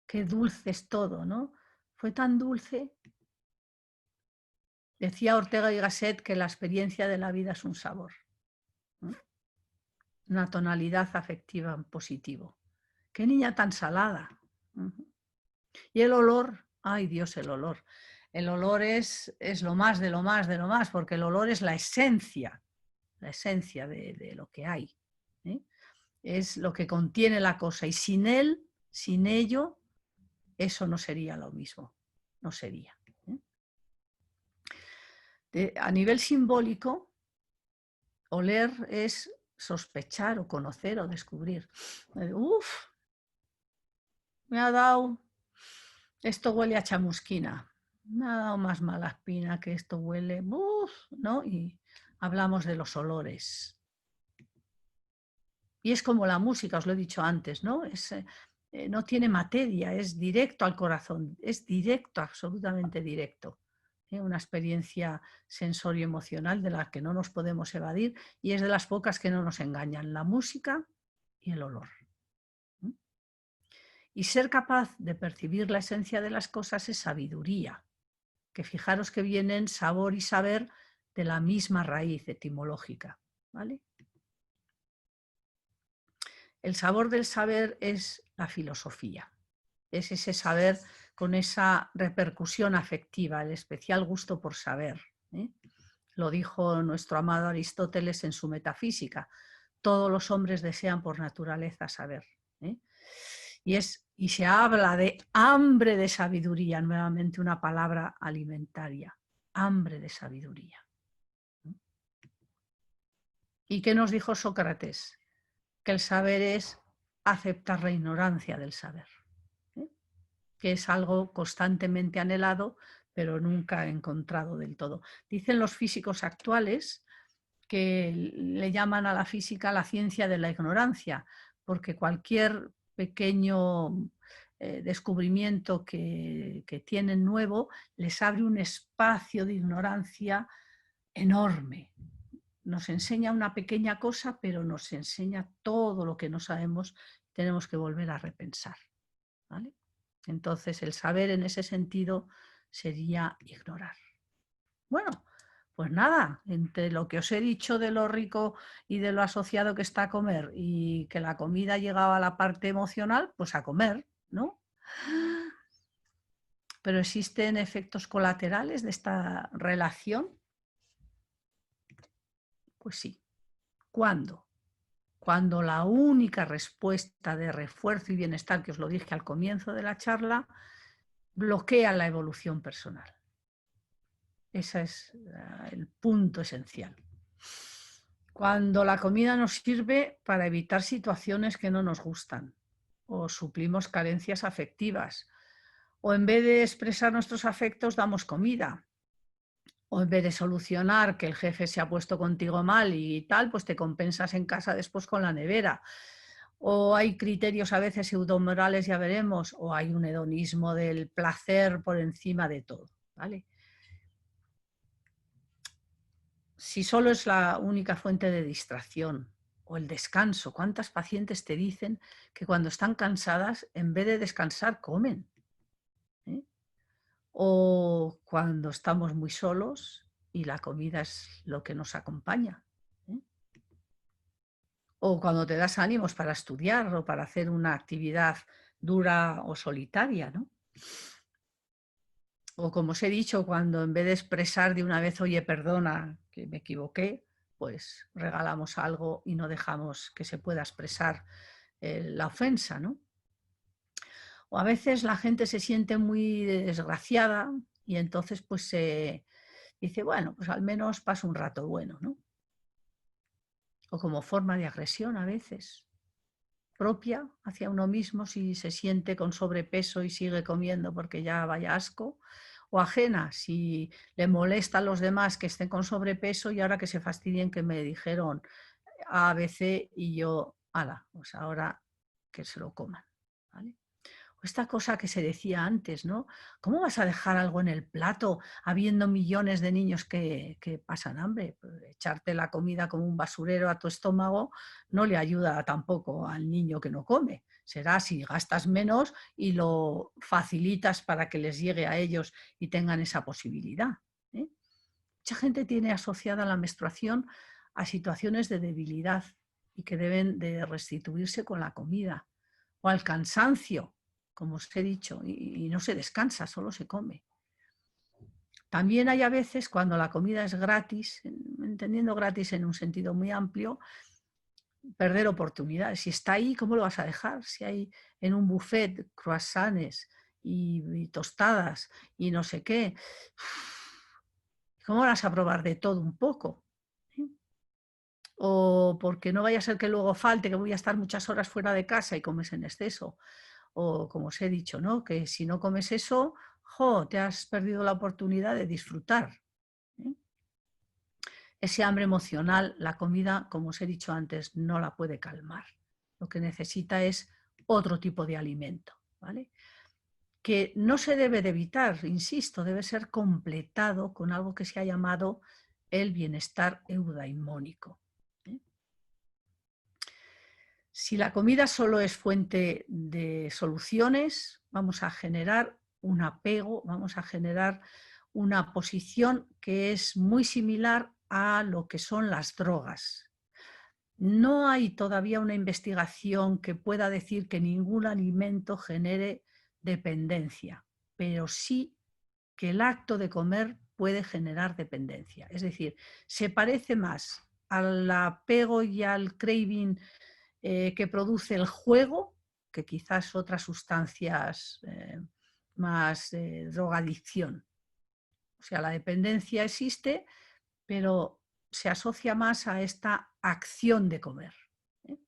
¡Qué dulce es todo! ¿No? Fue tan dulce. Decía Ortega y Gasset que la experiencia de la vida es un sabor, ¿no? Una tonalidad afectiva en positivo. ¡Qué niña tan salada! Y el olor, ay Dios, el olor. El olor es lo más de lo más de lo más, porque el olor es la esencia de lo que hay, ¿eh? Es lo que contiene la cosa, y sin él, sin ello, eso no sería lo mismo, no sería. A nivel simbólico, oler es sospechar o conocer o descubrir. Uf, me ha dado, esto huele a chamusquina, me ha dado más mala espina que esto huele, uf, ¿no? Y hablamos de los olores. Y es como la música, os lo he dicho antes, ¿no? No tiene materia, es directo al corazón, es directo, absolutamente directo. Una experiencia sensorio-emocional de la que no nos podemos evadir y es de las pocas que no nos engañan, la música y el olor. Y ser capaz de percibir la esencia de las cosas es sabiduría, que fijaros que vienen sabor y saber de la misma raíz etimológica, ¿vale? El sabor del saber es la filosofía, es ese saber con esa repercusión afectiva, el especial gusto por saber. Lo dijo nuestro amado Aristóteles en su Metafísica, todos los hombres desean por naturaleza saber. Y se habla de hambre de sabiduría, nuevamente una palabra alimentaria, hambre de sabiduría. ¿Y qué nos dijo Sócrates? Que el saber es aceptar la ignorancia del saber, que es algo constantemente anhelado, pero nunca encontrado del todo. Dicen los físicos actuales que le llaman a la física la ciencia de la ignorancia, porque cualquier pequeño descubrimiento que tienen nuevo les abre un espacio de ignorancia enorme. Nos enseña una pequeña cosa, pero nos enseña todo lo que no sabemos, tenemos que volver a repensar, ¿vale? Entonces, el saber en ese sentido sería ignorar. Bueno, pues nada, entre lo que os he dicho de lo rico y de lo asociado que está a comer y que la comida llegaba a la parte emocional, pues a comer, ¿no? Pero ¿existen efectos colaterales de esta relación? Pues sí. ¿Cuándo? Cuando la única respuesta de refuerzo y bienestar, que os lo dije al comienzo de la charla, bloquea la evolución personal. Ese es el punto esencial. Cuando la comida nos sirve para evitar situaciones que no nos gustan, o suplimos carencias afectivas, o en vez de expresar nuestros afectos damos comida, o en vez de solucionar que el jefe se ha puesto contigo mal y tal, pues te compensas en casa después con la nevera. O hay criterios a veces pseudomorales, ya veremos, o hay un hedonismo del placer por encima de todo, ¿vale? Si solo es la única fuente de distracción o el descanso, ¿cuántas pacientes te dicen que cuando están cansadas, en vez de descansar, comen? O cuando estamos muy solos y la comida es lo que nos acompaña. O cuando te das ánimos para estudiar o para hacer una actividad dura o solitaria, ¿no? O como os he dicho, cuando en vez de expresar de una vez, oye, perdona, que me equivoqué, pues regalamos algo y no dejamos que se pueda expresar la ofensa, ¿no? O a veces la gente se siente muy desgraciada y entonces pues se dice, bueno, pues al menos paso un rato bueno, ¿no? O como forma de agresión a veces, propia hacia uno mismo si se siente con sobrepeso y sigue comiendo porque ya vaya asco, o ajena si le molesta a los demás que estén con sobrepeso y ahora que se fastidien que me dijeron A, B, C y yo, ala, pues ahora que se lo coman, ¿vale? Esta cosa que se decía antes, ¿no? ¿Cómo vas a dejar algo en el plato habiendo millones de niños que pasan hambre? Pues echarte la comida como un basurero a tu estómago no le ayuda tampoco al niño que no come. Será si gastas menos y lo facilitas para que les llegue a ellos y tengan esa posibilidad. Mucha gente tiene asociada la menstruación a situaciones de debilidad y que deben de restituirse con la comida, o al cansancio, como os he dicho, y no se descansa, solo se come. También hay a veces cuando la comida es gratis, entendiendo gratis en un sentido muy amplio, perder oportunidades. Si está ahí, ¿cómo lo vas a dejar? Si hay en un buffet croissants y tostadas y no sé qué, ¿cómo vas a probar de todo un poco? O porque no vaya a ser que luego falte, que voy a estar muchas horas fuera de casa y comes en exceso. O como os he dicho, ¿no? Que si no comes eso, te has perdido la oportunidad de disfrutar. ese hambre emocional, la comida, como os he dicho antes, no la puede calmar. Lo que necesita es otro tipo de alimento, ¿vale? Que no se debe de evitar, insisto, debe ser completado con algo que se ha llamado el bienestar eudaimónico. Si la comida solo es fuente de soluciones, vamos a generar un apego, vamos a generar una posición que es muy similar a lo que son las drogas. No hay todavía una investigación que pueda decir que ningún alimento genere dependencia, pero sí que el acto de comer puede generar dependencia. Es decir, se parece más al apego y al craving que produce el juego, que quizás otras sustancias más drogadicción. O sea, la dependencia existe, pero se asocia más a esta acción de comer, ¿eh?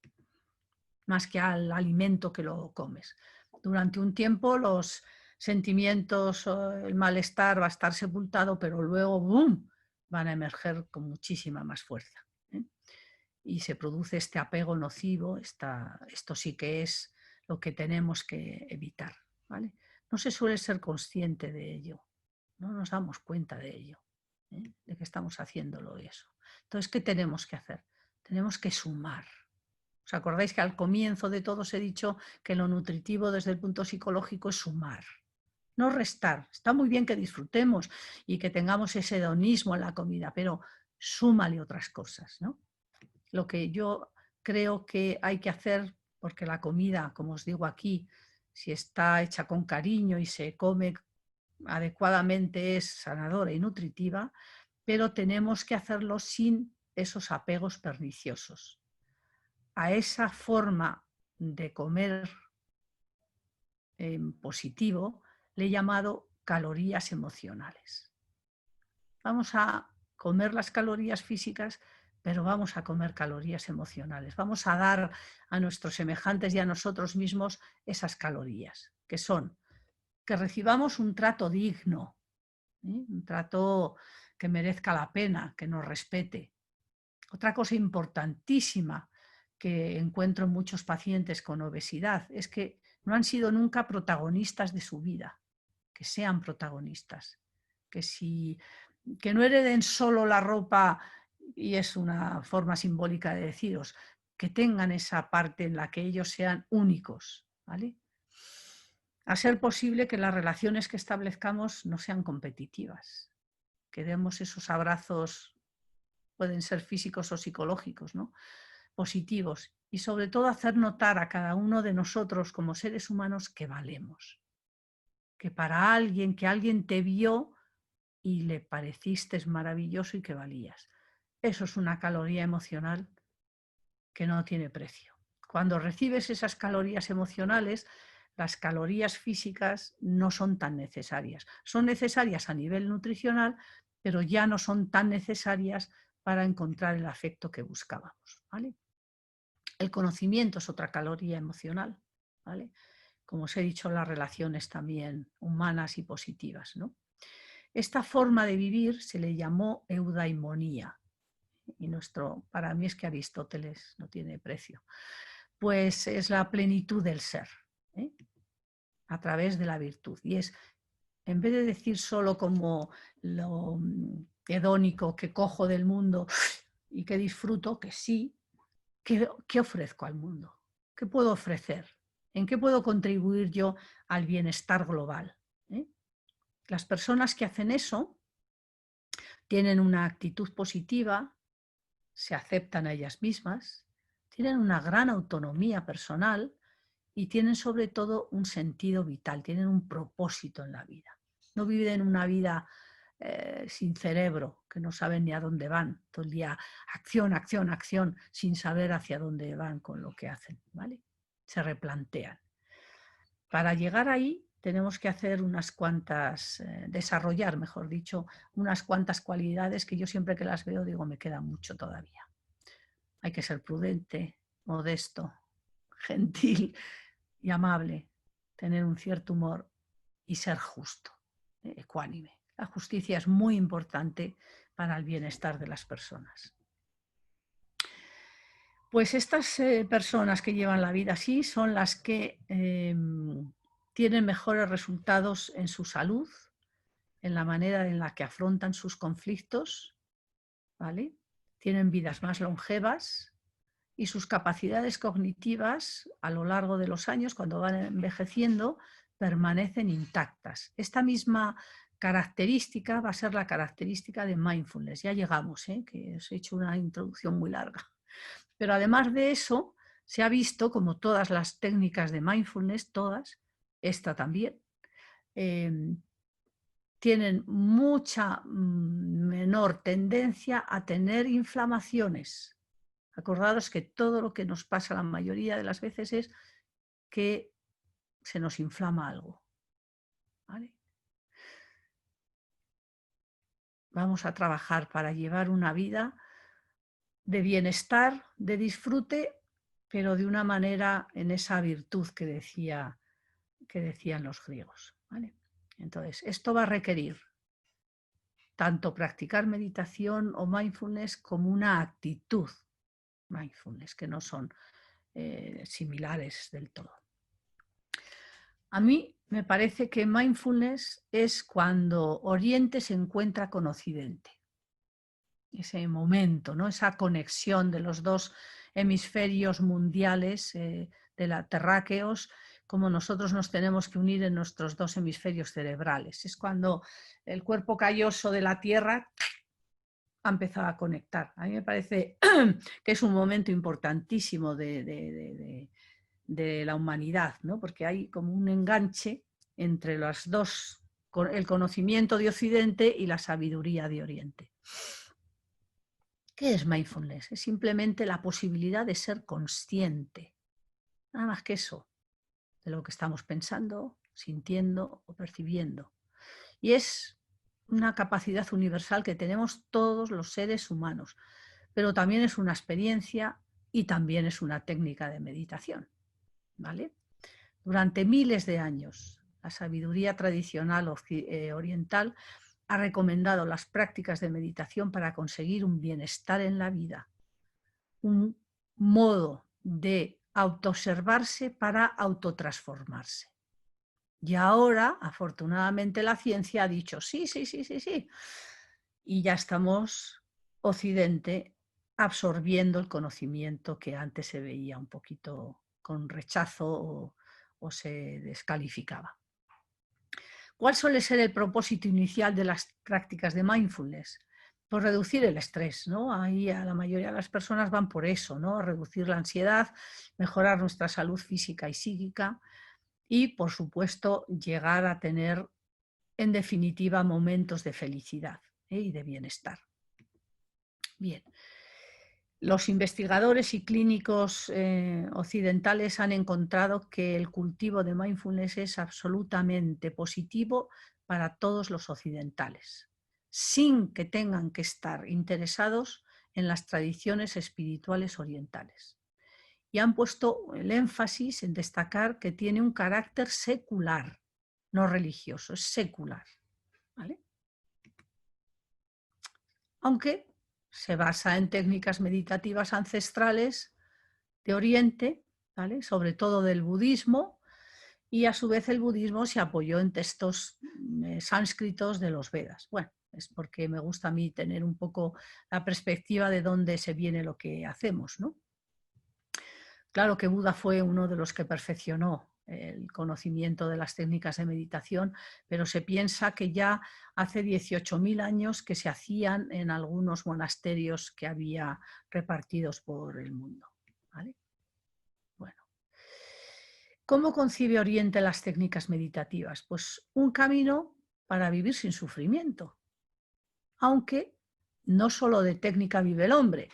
Más que al alimento que lo comes. Durante un tiempo los sentimientos, el malestar va a estar sepultado, pero luego ¡boom!, van a emerger con muchísima más fuerza, ¿eh? Y se produce este apego nocivo, esto sí que es lo que tenemos que evitar, ¿vale? No se suele ser consciente de ello, no nos damos cuenta de ello, ¿eh? De que estamos haciéndolo eso. Entonces, ¿qué tenemos que hacer? Tenemos que sumar. ¿Os acordáis que al comienzo de todo os he dicho que lo nutritivo desde el punto psicológico es sumar? No restar. Está muy bien que disfrutemos y que tengamos ese hedonismo en la comida, pero súmale otras cosas, ¿no? Lo que yo creo que hay que hacer, porque la comida, como os digo aquí, si está hecha con cariño y se come adecuadamente, es sanadora y nutritiva, pero tenemos que hacerlo sin esos apegos perniciosos. A esa forma de comer en positivo le he llamado calorías emocionales. Vamos a comer las calorías físicas, pero vamos a comer calorías emocionales. Vamos a dar a nuestros semejantes y a nosotros mismos esas calorías, que son que recibamos un trato digno, ¿eh? Un trato que merezca la pena, que nos respete. Otra cosa importantísima que encuentro en muchos pacientes con obesidad es que no han sido nunca protagonistas de su vida, que sean protagonistas, que no hereden solo la ropa, y es una forma simbólica de deciros, que tengan esa parte en la que ellos sean únicos, ¿vale? A ser posible que las relaciones que establezcamos no sean competitivas, que demos esos abrazos, pueden ser físicos o psicológicos, ¿no?, positivos, y sobre todo hacer notar a cada uno de nosotros como seres humanos que valemos, que para alguien, que alguien te vio y le pareciste maravilloso y que valías. Eso es una caloría emocional que no tiene precio. Cuando recibes esas calorías emocionales, las calorías físicas no son tan necesarias. Son necesarias a nivel nutricional, pero ya no son tan necesarias para encontrar el afecto que buscábamos, ¿vale? El conocimiento es otra caloría emocional, ¿vale? Como os he dicho, las relaciones también humanas y positivas, ¿no? Esta forma de vivir se le llamó eudaimonía, y para mí es que Aristóteles no tiene precio, pues es la plenitud del ser, ¿eh?, a través de la virtud. Y es, en vez de decir solo como lo hedónico que cojo del mundo y que disfruto, que sí, ¿qué ofrezco al mundo? ¿Qué puedo ofrecer? ¿En qué puedo contribuir yo al bienestar global? ¿Eh? Las personas que hacen eso tienen una actitud positiva, se aceptan a ellas mismas, tienen una gran autonomía personal y tienen sobre todo un sentido vital, tienen un propósito en la vida. No viven una vida sin cerebro, que no saben ni a dónde van, todo el día acción, acción, acción, sin saber hacia dónde van con lo que hacen, ¿vale? Se replantean. Para llegar ahí tenemos que hacer unas cuantas, desarrollar, mejor dicho, unas cuantas cualidades que yo siempre que las veo digo, me queda mucho todavía. Hay que ser prudente, modesto, gentil y amable, tener un cierto humor y ser justo, ecuánime. La justicia es muy importante para el bienestar de las personas. Pues estas personas que llevan la vida así son las que tienen mejores resultados en su salud, en la manera en la que afrontan sus conflictos, ¿vale? Tienen vidas más longevas y sus capacidades cognitivas a lo largo de los años, cuando van envejeciendo, permanecen intactas. Esta misma característica va a ser la característica de mindfulness. Ya llegamos, que os he hecho una introducción muy larga. Pero además de eso, se ha visto, como todas las técnicas de mindfulness, todas, esta también, tienen mucha menor tendencia a tener inflamaciones. Acordaros que todo lo que nos pasa la mayoría de las veces es que se nos inflama algo, ¿vale? Vamos a trabajar para llevar una vida de bienestar, de disfrute, pero de una manera en esa virtud que decían los griegos, ¿vale? Entonces, esto va a requerir tanto practicar meditación o mindfulness como una actitud mindfulness, que no son similares del todo. A mí me parece que mindfulness es cuando Oriente se encuentra con Occidente. Ese momento, ¿no? Esa conexión de los dos hemisferios mundiales, terráqueos, como nosotros nos tenemos que unir en nuestros dos hemisferios cerebrales. Es cuando el cuerpo calloso de la Tierra ha empezado a conectar. A mí me parece que es un momento importantísimo de la humanidad, ¿no? Porque hay como un enganche entre las dos, el conocimiento de Occidente y la sabiduría de Oriente. ¿Qué es mindfulness? Es simplemente la posibilidad de ser consciente, nada más que eso, de lo que estamos pensando, sintiendo o percibiendo. Y es una capacidad universal que tenemos todos los seres humanos, pero también es una experiencia y también es una técnica de meditación, ¿vale? Durante miles de años, la sabiduría tradicional oriental ha recomendado las prácticas de meditación para conseguir un bienestar en la vida, un modo de autoobservarse para autotransformarse. Y ahora, afortunadamente, la ciencia ha dicho sí. Y ya estamos, Occidente, absorbiendo el conocimiento que antes se veía un poquito con rechazo o se descalificaba. ¿Cuál suele ser el propósito inicial de las prácticas de mindfulness? Pues reducir el estrés, ¿no? Ahí a la mayoría de las personas van por eso, ¿no? Reducir la ansiedad, mejorar nuestra salud física y psíquica y, por supuesto, llegar a tener, en definitiva, momentos de felicidad y de bienestar. Bien. Los investigadores y clínicos occidentales han encontrado que el cultivo de mindfulness es absolutamente positivo para todos los occidentales, sin que tengan que estar interesados en las tradiciones espirituales orientales. Y han puesto el énfasis en destacar que tiene un carácter secular, no religioso, es secular, ¿vale? Aunque se basa en técnicas meditativas ancestrales de Oriente, ¿vale? Sobre todo del budismo, y a su vez el budismo se apoyó en textos sánscritos de los Vedas. Bueno, es porque me gusta a mí tener un poco la perspectiva de dónde se viene lo que hacemos, ¿no? Claro que Buda fue uno de los que perfeccionó el conocimiento de las técnicas de meditación, pero se piensa que ya hace 18.000 años que se hacían en algunos monasterios que había repartidos por el mundo, ¿vale? Bueno, ¿cómo concibe Oriente las técnicas meditativas? Pues un camino para vivir sin sufrimiento, aunque no solo de técnica vive el hombre,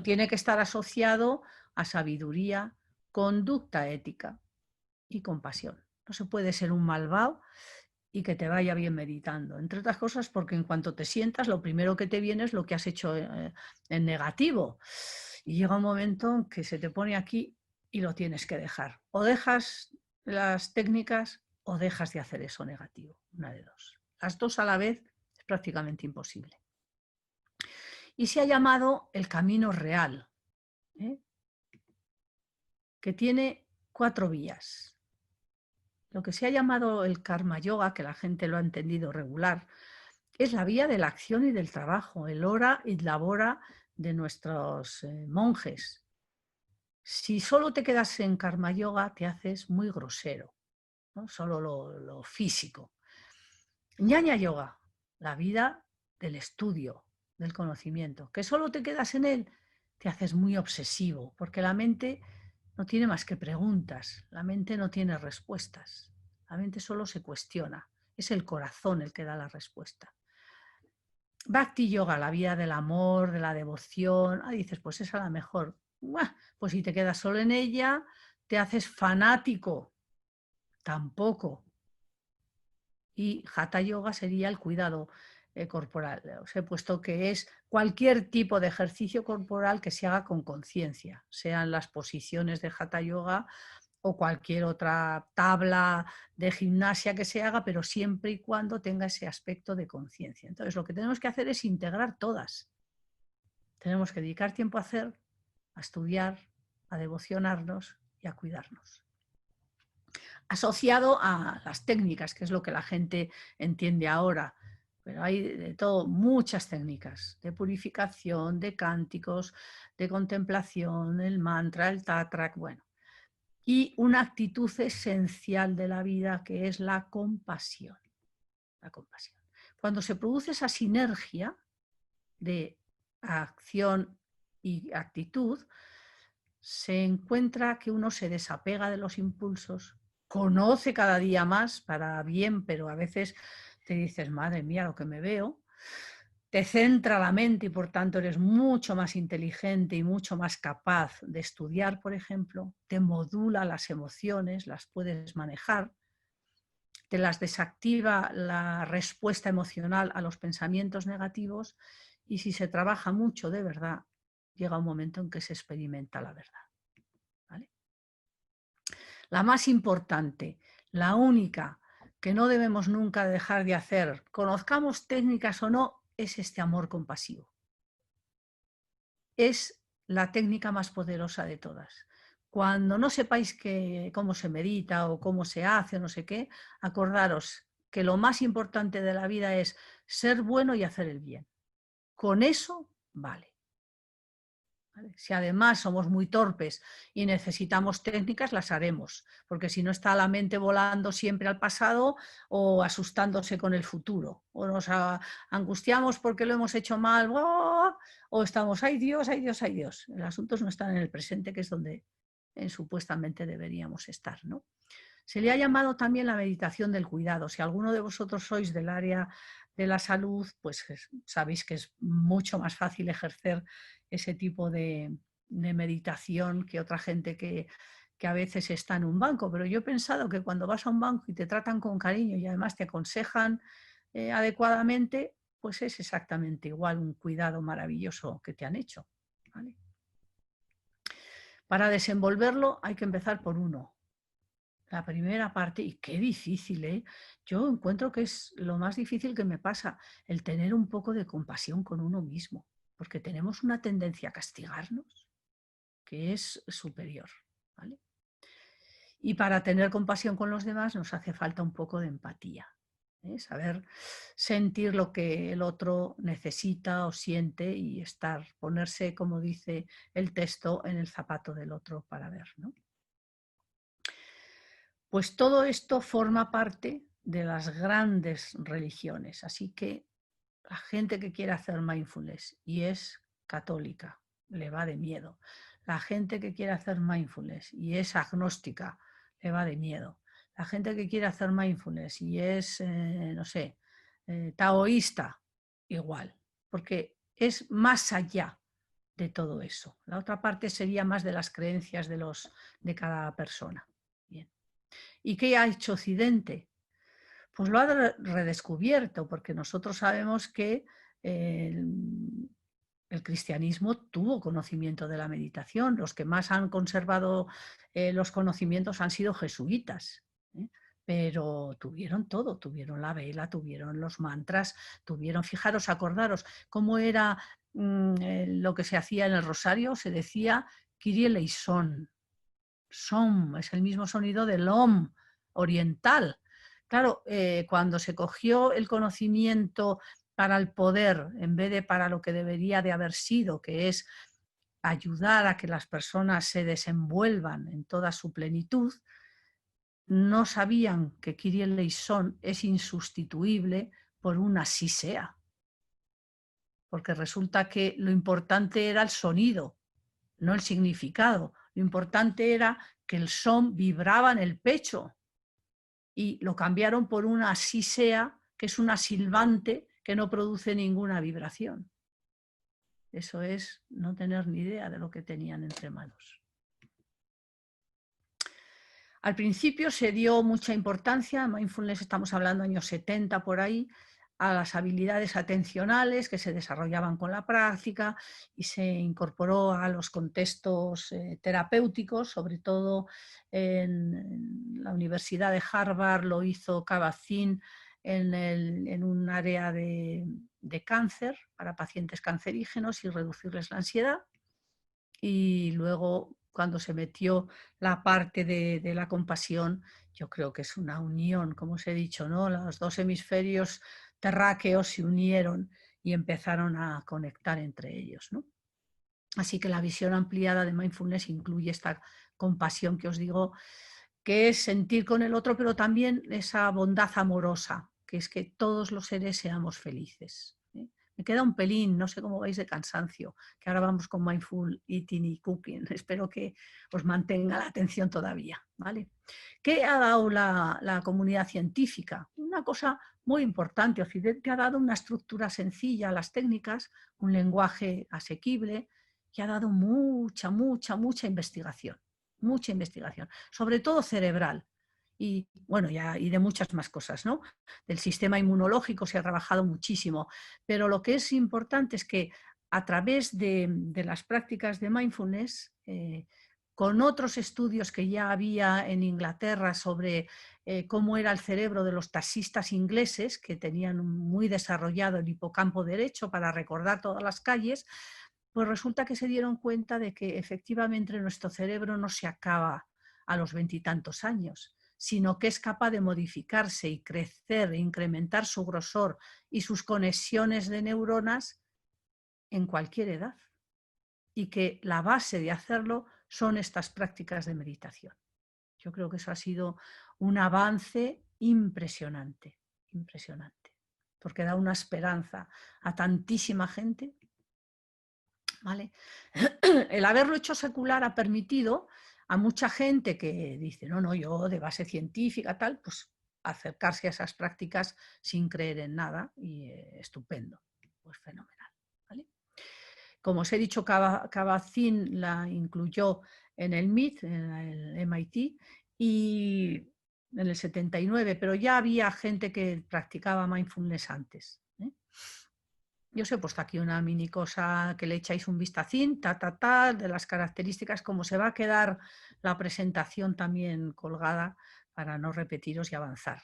tiene que estar asociado a sabiduría, conducta ética y compasión. No se puede ser un malvado y que te vaya bien meditando. Entre otras cosas porque en cuanto te sientas, lo primero que te viene es lo que has hecho en negativo. Y llega un momento en que se te pone aquí y lo tienes que dejar. O dejas las técnicas o dejas de hacer eso negativo. Una de dos. Las dos a la vez es prácticamente imposible. y se ha llamado el camino real, que tiene 4 vías. Lo que se ha llamado el karma yoga, que la gente lo ha entendido regular, es la vía de la acción y del trabajo, el ora y labora de nuestros monjes. Si solo te quedas en karma yoga, te haces muy grosero, ¿no? Solo lo físico. Ñaña yoga, la vida del estudio, del conocimiento, que solo te quedas en él, te haces muy obsesivo, porque la mente no tiene más que preguntas, la mente no tiene respuestas, la mente solo se cuestiona, es el corazón el que da la respuesta. Bhakti yoga, la vida del amor, de la devoción, dices, pues esa es la mejor. Pues si te quedas solo en ella, te haces fanático, tampoco. Y Hatha yoga sería el cuidado corporal. Os he puesto que es cualquier tipo de ejercicio corporal que se haga con conciencia, sean las posiciones de Hatha yoga o cualquier otra tabla de gimnasia que se haga, pero siempre y cuando tenga ese aspecto de conciencia. Entonces, lo que tenemos que hacer es integrar todas. Tenemos que dedicar tiempo a hacer, a estudiar, a devocionarnos y a cuidarnos. Asociado a las técnicas, que es lo que la gente entiende ahora, pero hay de todo, muchas técnicas de purificación, de cánticos, de contemplación, el mantra, el tatrak, bueno. Y una actitud esencial de la vida que es la compasión. La compasión. Cuando se produce esa sinergia de acción y actitud, se encuentra que uno se desapega de los impulsos, conoce cada día más para bien, pero a veces te dices, madre mía, lo que me veo, te centra la mente y por tanto eres mucho más inteligente y mucho más capaz de estudiar, por ejemplo, te modula las emociones, las puedes manejar, te las desactiva la respuesta emocional a los pensamientos negativos y si se trabaja mucho de verdad, llega un momento en que se experimenta la verdad. ¿Vale? La más importante, la única que no debemos nunca dejar de hacer, conozcamos técnicas o no, es este amor compasivo. Es la técnica más poderosa de todas. Cuando no sepáis cómo se medita o cómo se hace o no sé qué, acordaros que lo más importante de la vida es ser bueno y hacer el bien. Con eso vale. ¿Vale? Si además somos muy torpes y necesitamos técnicas, las haremos, porque si no está la mente volando siempre al pasado o asustándose con el futuro, o nos angustiamos porque lo hemos hecho mal, o estamos, ay Dios, ay Dios, ay Dios. Los asuntos no están en el presente, que es donde supuestamente deberíamos estar, ¿no? Se le ha llamado también la meditación del cuidado. Si alguno de vosotros sois del área de la salud, pues sabéis que es mucho más fácil ejercer ese tipo de meditación que otra gente que a veces está en un banco. Pero yo he pensado que cuando vas a un banco y te tratan con cariño y además te aconsejan adecuadamente, pues es exactamente igual un cuidado maravilloso que te han hecho. ¿Vale? Para desenvolverlo hay que empezar por uno. La primera parte, y qué difícil, ¿eh? Yo encuentro que es lo más difícil que me pasa, el tener un poco de compasión con uno mismo, porque tenemos una tendencia a castigarnos que es superior, ¿vale? Y para tener compasión con los demás nos hace falta un poco de empatía, ¿eh? Saber sentir lo que el otro necesita o siente y ponerse, como dice el texto, en el zapato del otro para ver, ¿no? Pues todo esto forma parte de las grandes religiones, así que la gente que quiere hacer mindfulness y es católica, le va de miedo. La gente que quiere hacer mindfulness y es agnóstica, le va de miedo. La gente que quiere hacer mindfulness y es, no sé, taoísta, igual, porque es más allá de todo eso. La otra parte sería más de las creencias de cada persona. Bien. ¿Y qué ha hecho Occidente? Pues lo ha redescubierto, porque nosotros sabemos que el cristianismo tuvo conocimiento de la meditación. Los que más han conservado los conocimientos han sido jesuitas, ¿eh? Pero tuvieron todo, tuvieron la vela, tuvieron los mantras, fijaros, acordaros cómo era lo que se hacía en el rosario, se decía Kyrie eleison. Som es el mismo sonido del Om oriental. Claro, cuando se cogió el conocimiento para el poder en vez de para lo que debería de haber sido, que es ayudar a que las personas se desenvuelvan en toda su plenitud, no sabían que Kyrie eleison es insustituible por un así sea. Porque resulta que lo importante era el sonido, no el significado. Lo importante era que el son vibraba en el pecho y lo cambiaron por una así sea, que es una silbante que no produce ninguna vibración. Eso es no tener ni idea de lo que tenían entre manos. Al principio se dio mucha importancia, mindfulness estamos hablando años 70 por ahí, a las habilidades atencionales que se desarrollaban con la práctica y se incorporó a los contextos terapéuticos, sobre todo en la Universidad de Harvard lo hizo Kabat-Zinn en un área de cáncer para pacientes cancerígenos y reducirles la ansiedad. Y luego cuando se metió la parte de la compasión, yo creo que es una unión, como os he dicho, ¿no? Los dos hemisferios terráqueos se unieron y empezaron a conectar entre ellos, ¿no? Así que la visión ampliada de mindfulness incluye esta compasión que os digo, que es sentir con el otro, pero también esa bondad amorosa, que es que todos los seres seamos felices. Me queda un pelín, no sé cómo vais de cansancio, que ahora vamos con Mindful Eating y Cooking. Espero que os mantenga la atención todavía, ¿vale? ¿Qué ha dado la comunidad científica? Una cosa muy importante. Occidente ha dado una estructura sencilla a las técnicas, un lenguaje asequible y ha dado mucha investigación. Mucha investigación, sobre todo cerebral. Y bueno, y de muchas más cosas, ¿no? Del sistema inmunológico se ha trabajado muchísimo, pero lo que es importante es que a través de las prácticas de mindfulness, con otros estudios que ya había en Inglaterra sobre cómo era el cerebro de los taxistas ingleses, que tenían muy desarrollado el hipocampo derecho para recordar todas las calles, pues resulta que se dieron cuenta de que efectivamente nuestro cerebro no se acaba a los 20 y tantos años, sino que es capaz de modificarse y crecer e incrementar su grosor y sus conexiones de neuronas en cualquier edad. Y que la base de hacerlo son estas prácticas de meditación. Yo creo que eso ha sido un avance impresionante, impresionante, porque da una esperanza a tantísima gente. ¿Vale? El haberlo hecho secular ha permitido a mucha gente que dice, no, yo de base científica, tal, pues acercarse a esas prácticas sin creer en nada y estupendo, pues fenomenal. ¿Vale? Como os he dicho, Kabat-Zinn la incluyó en el MIT, en el MIT, y en el 79, pero ya había gente que practicaba mindfulness antes. Yo os he puesto aquí una mini cosa que le echáis un vistacín, de las características, cómo se va a quedar la presentación también colgada para no repetiros y avanzar.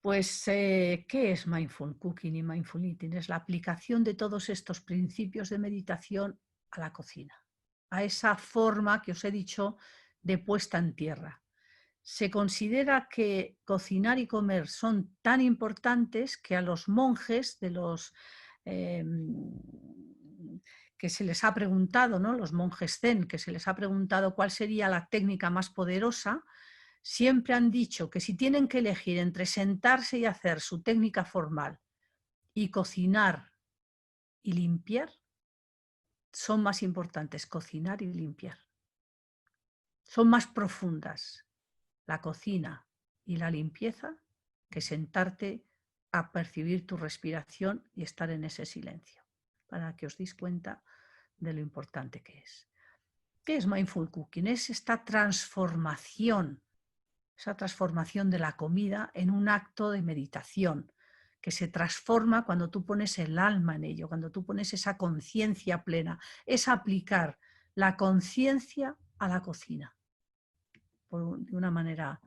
Pues, ¿qué es Mindful Cooking y Mindful Eating? Es la aplicación de todos estos principios de meditación a la cocina, a esa forma que os he dicho de puesta en tierra. Se considera que cocinar y comer son tan importantes que a los monjes de los que se les ha preguntado, ¿no? Los monjes zen, que se les ha preguntado cuál sería la técnica más poderosa, siempre han dicho que si tienen que elegir entre sentarse y hacer su técnica formal y cocinar y limpiar, son más importantes cocinar y limpiar. Son más profundas la cocina y la limpieza que sentarte a percibir tu respiración y estar en ese silencio, para que os deis cuenta de lo importante que es. ¿Qué es Mindful Cooking? Es esta transformación, esa transformación de la comida en un acto de meditación, que se transforma cuando tú pones el alma en ello, cuando tú pones esa conciencia plena. Es aplicar la conciencia a la cocina, de una manera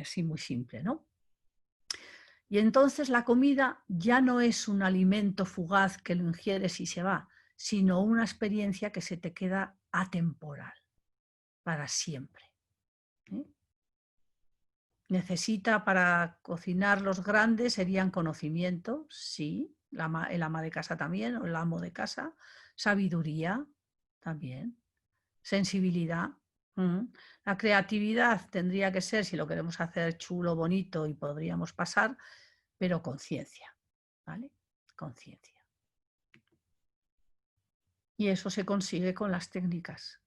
así muy simple, ¿no? Y entonces la comida ya no es un alimento fugaz que lo ingieres y se va, sino una experiencia que se te queda atemporal, para siempre. Necesita para cocinar los grandes, serían conocimiento, sí, el ama de casa también, o el amo de casa, sabiduría también, sensibilidad. La creatividad tendría que ser, si lo queremos hacer chulo, bonito y podríamos pasar, pero conciencia, ¿vale? Conciencia. Y eso se consigue con las técnicas,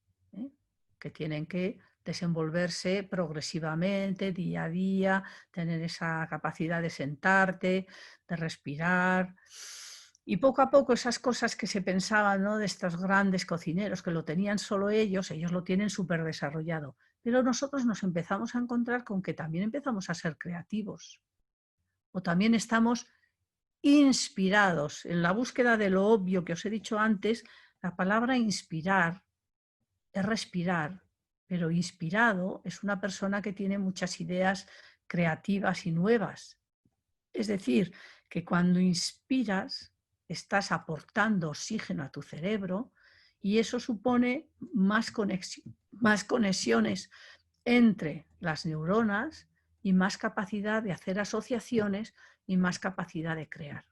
que tienen que desenvolverse progresivamente, día a día, tener esa capacidad de sentarte, de respirar. Y poco a poco esas cosas que se pensaban, ¿no?, de estos grandes cocineros, que lo tenían solo ellos lo tienen súper desarrollado. Pero nosotros nos empezamos a encontrar con que también empezamos a ser creativos. O también estamos inspirados. En la búsqueda de lo obvio que os he dicho antes, la palabra inspirar es respirar, pero inspirado es una persona que tiene muchas ideas creativas y nuevas. Es decir, que cuando inspiras estás aportando oxígeno a tu cerebro y eso supone más conexiones entre las neuronas y más capacidad de hacer asociaciones y más capacidad de crear.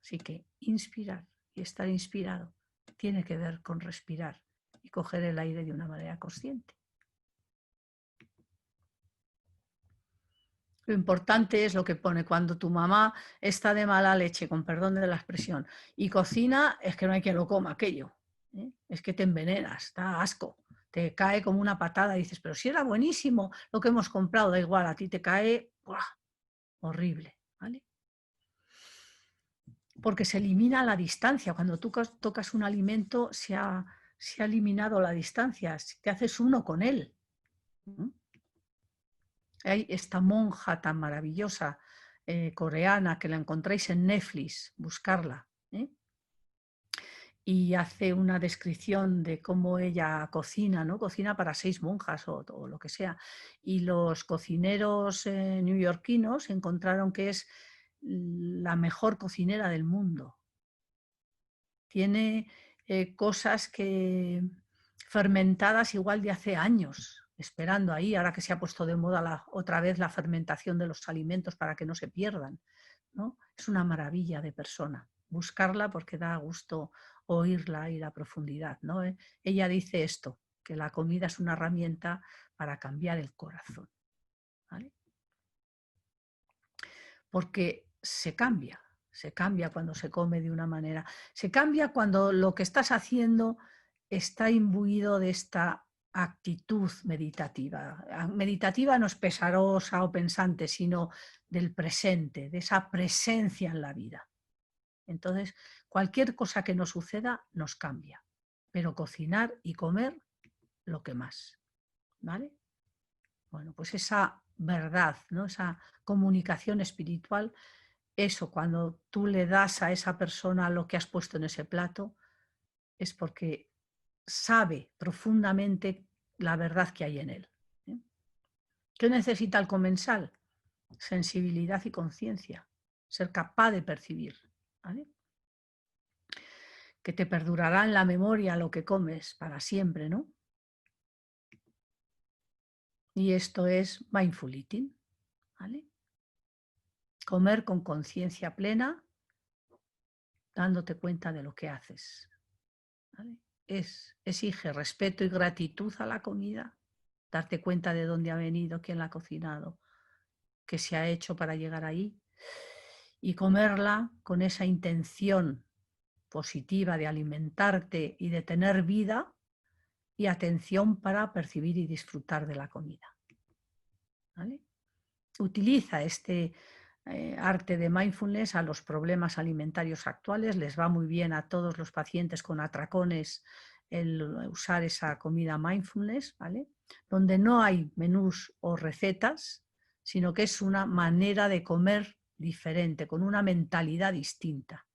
Así que inspirar y estar inspirado tiene que ver con respirar y coger el aire de una manera consciente. Lo importante es lo que pone: cuando tu mamá está de mala leche, con perdón de la expresión, y cocina, es que no hay quien lo coma aquello. Es que te envenenas, da asco, te cae como una patada y dices, pero si era buenísimo lo que hemos comprado, da igual, a ti te cae ¡buah!, horrible, ¿vale? Porque se elimina la distancia. Cuando tú tocas un alimento, se ha eliminado la distancia, te haces uno con él. Hay esta monja tan maravillosa coreana, que la encontráis en Netflix, buscarla, y hace una descripción de cómo ella cocina, ¿no? Cocina para 6 monjas o lo que sea. Y los cocineros neoyorquinos encontraron que es la mejor cocinera del mundo. Tiene cosas fermentadas igual de hace años, esperando ahí, ahora que se ha puesto de moda otra vez la fermentación de los alimentos para que no se pierdan, ¿no? Es una maravilla de persona. Buscarla porque da gusto oírla y la profundidad, ¿no? Ella dice esto, que la comida es una herramienta para cambiar el corazón, ¿vale? Porque se cambia cuando se come de una manera, se cambia cuando lo que estás haciendo está imbuido de esta actitud meditativa. Meditativa no es pesarosa o pensante, sino del presente, de esa presencia en la vida. Entonces, cualquier cosa que nos suceda nos cambia, pero cocinar y comer lo que más, ¿vale? Bueno, pues esa verdad, ¿no?, esa comunicación espiritual, eso, cuando tú le das a esa persona lo que has puesto en ese plato, es porque sabe profundamente la verdad que hay en él. ¿Qué necesita el comensal? Sensibilidad y conciencia, ser capaz de percibir, ¿vale? Que te perdurará en la memoria lo que comes para siempre, ¿no? Y esto es mindful eating, ¿vale? Comer con conciencia plena, dándote cuenta de lo que haces, ¿vale? Exige respeto y gratitud a la comida, darte cuenta de dónde ha venido, quién la ha cocinado, qué se ha hecho para llegar ahí, y comerla con esa intención positiva de alimentarte y de tener vida y atención para percibir y disfrutar de la comida, ¿vale? Utiliza este arte de mindfulness a los problemas alimentarios actuales. Les va muy bien a todos los pacientes con atracones el usar esa comida mindfulness, ¿vale? Donde no hay menús o recetas, sino que es una manera de comer diferente, con una mentalidad distinta.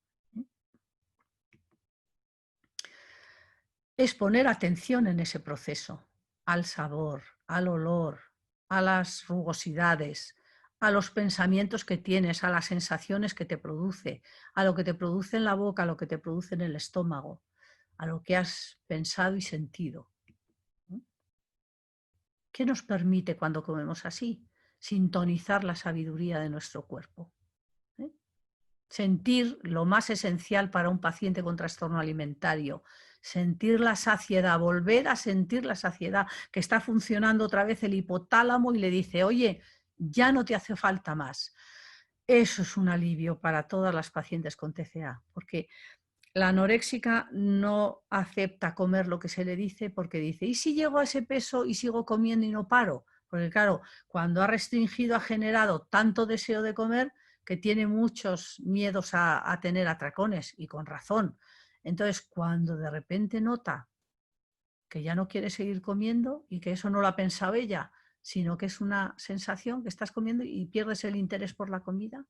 Es poner atención en ese proceso, al sabor, al olor, a las rugosidades, a los pensamientos que tienes, a las sensaciones que te produce, a lo que te produce en la boca, a lo que te produce en el estómago, a lo que has pensado y sentido. ¿Qué nos permite cuando comemos así? Sintonizar la sabiduría de nuestro cuerpo. Sentir lo más esencial para un paciente con trastorno alimentario, sentir la saciedad, volver a sentir la saciedad, que está funcionando otra vez el hipotálamo y le dice, oye, ya no te hace falta más. Eso es un alivio para todas las pacientes con TCA, porque la anoréxica no acepta comer lo que se le dice porque dice, ¿y si llego a ese peso y sigo comiendo y no paro? Porque claro, cuando ha restringido, ha generado tanto deseo de comer que tiene muchos miedos a tener atracones, y con razón. Entonces, cuando de repente nota que ya no quiere seguir comiendo y que eso no lo ha pensado ella, sino que es una sensación que estás comiendo y pierdes el interés por la comida,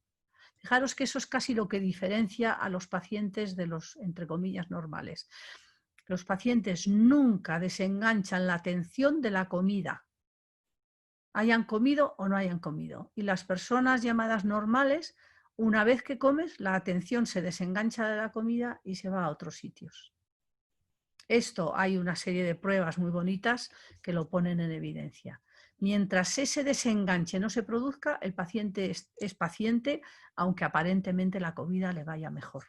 fijaros que eso es casi lo que diferencia a los pacientes de los, entre comillas, normales. Los pacientes nunca desenganchan la atención de la comida, hayan comido o no hayan comido. Y las personas llamadas normales, una vez que comes, la atención se desengancha de la comida y se va a otros sitios. Esto hay una serie de pruebas muy bonitas que lo ponen en evidencia. Mientras ese desenganche no se produzca, el paciente es paciente, aunque aparentemente la comida le vaya mejor.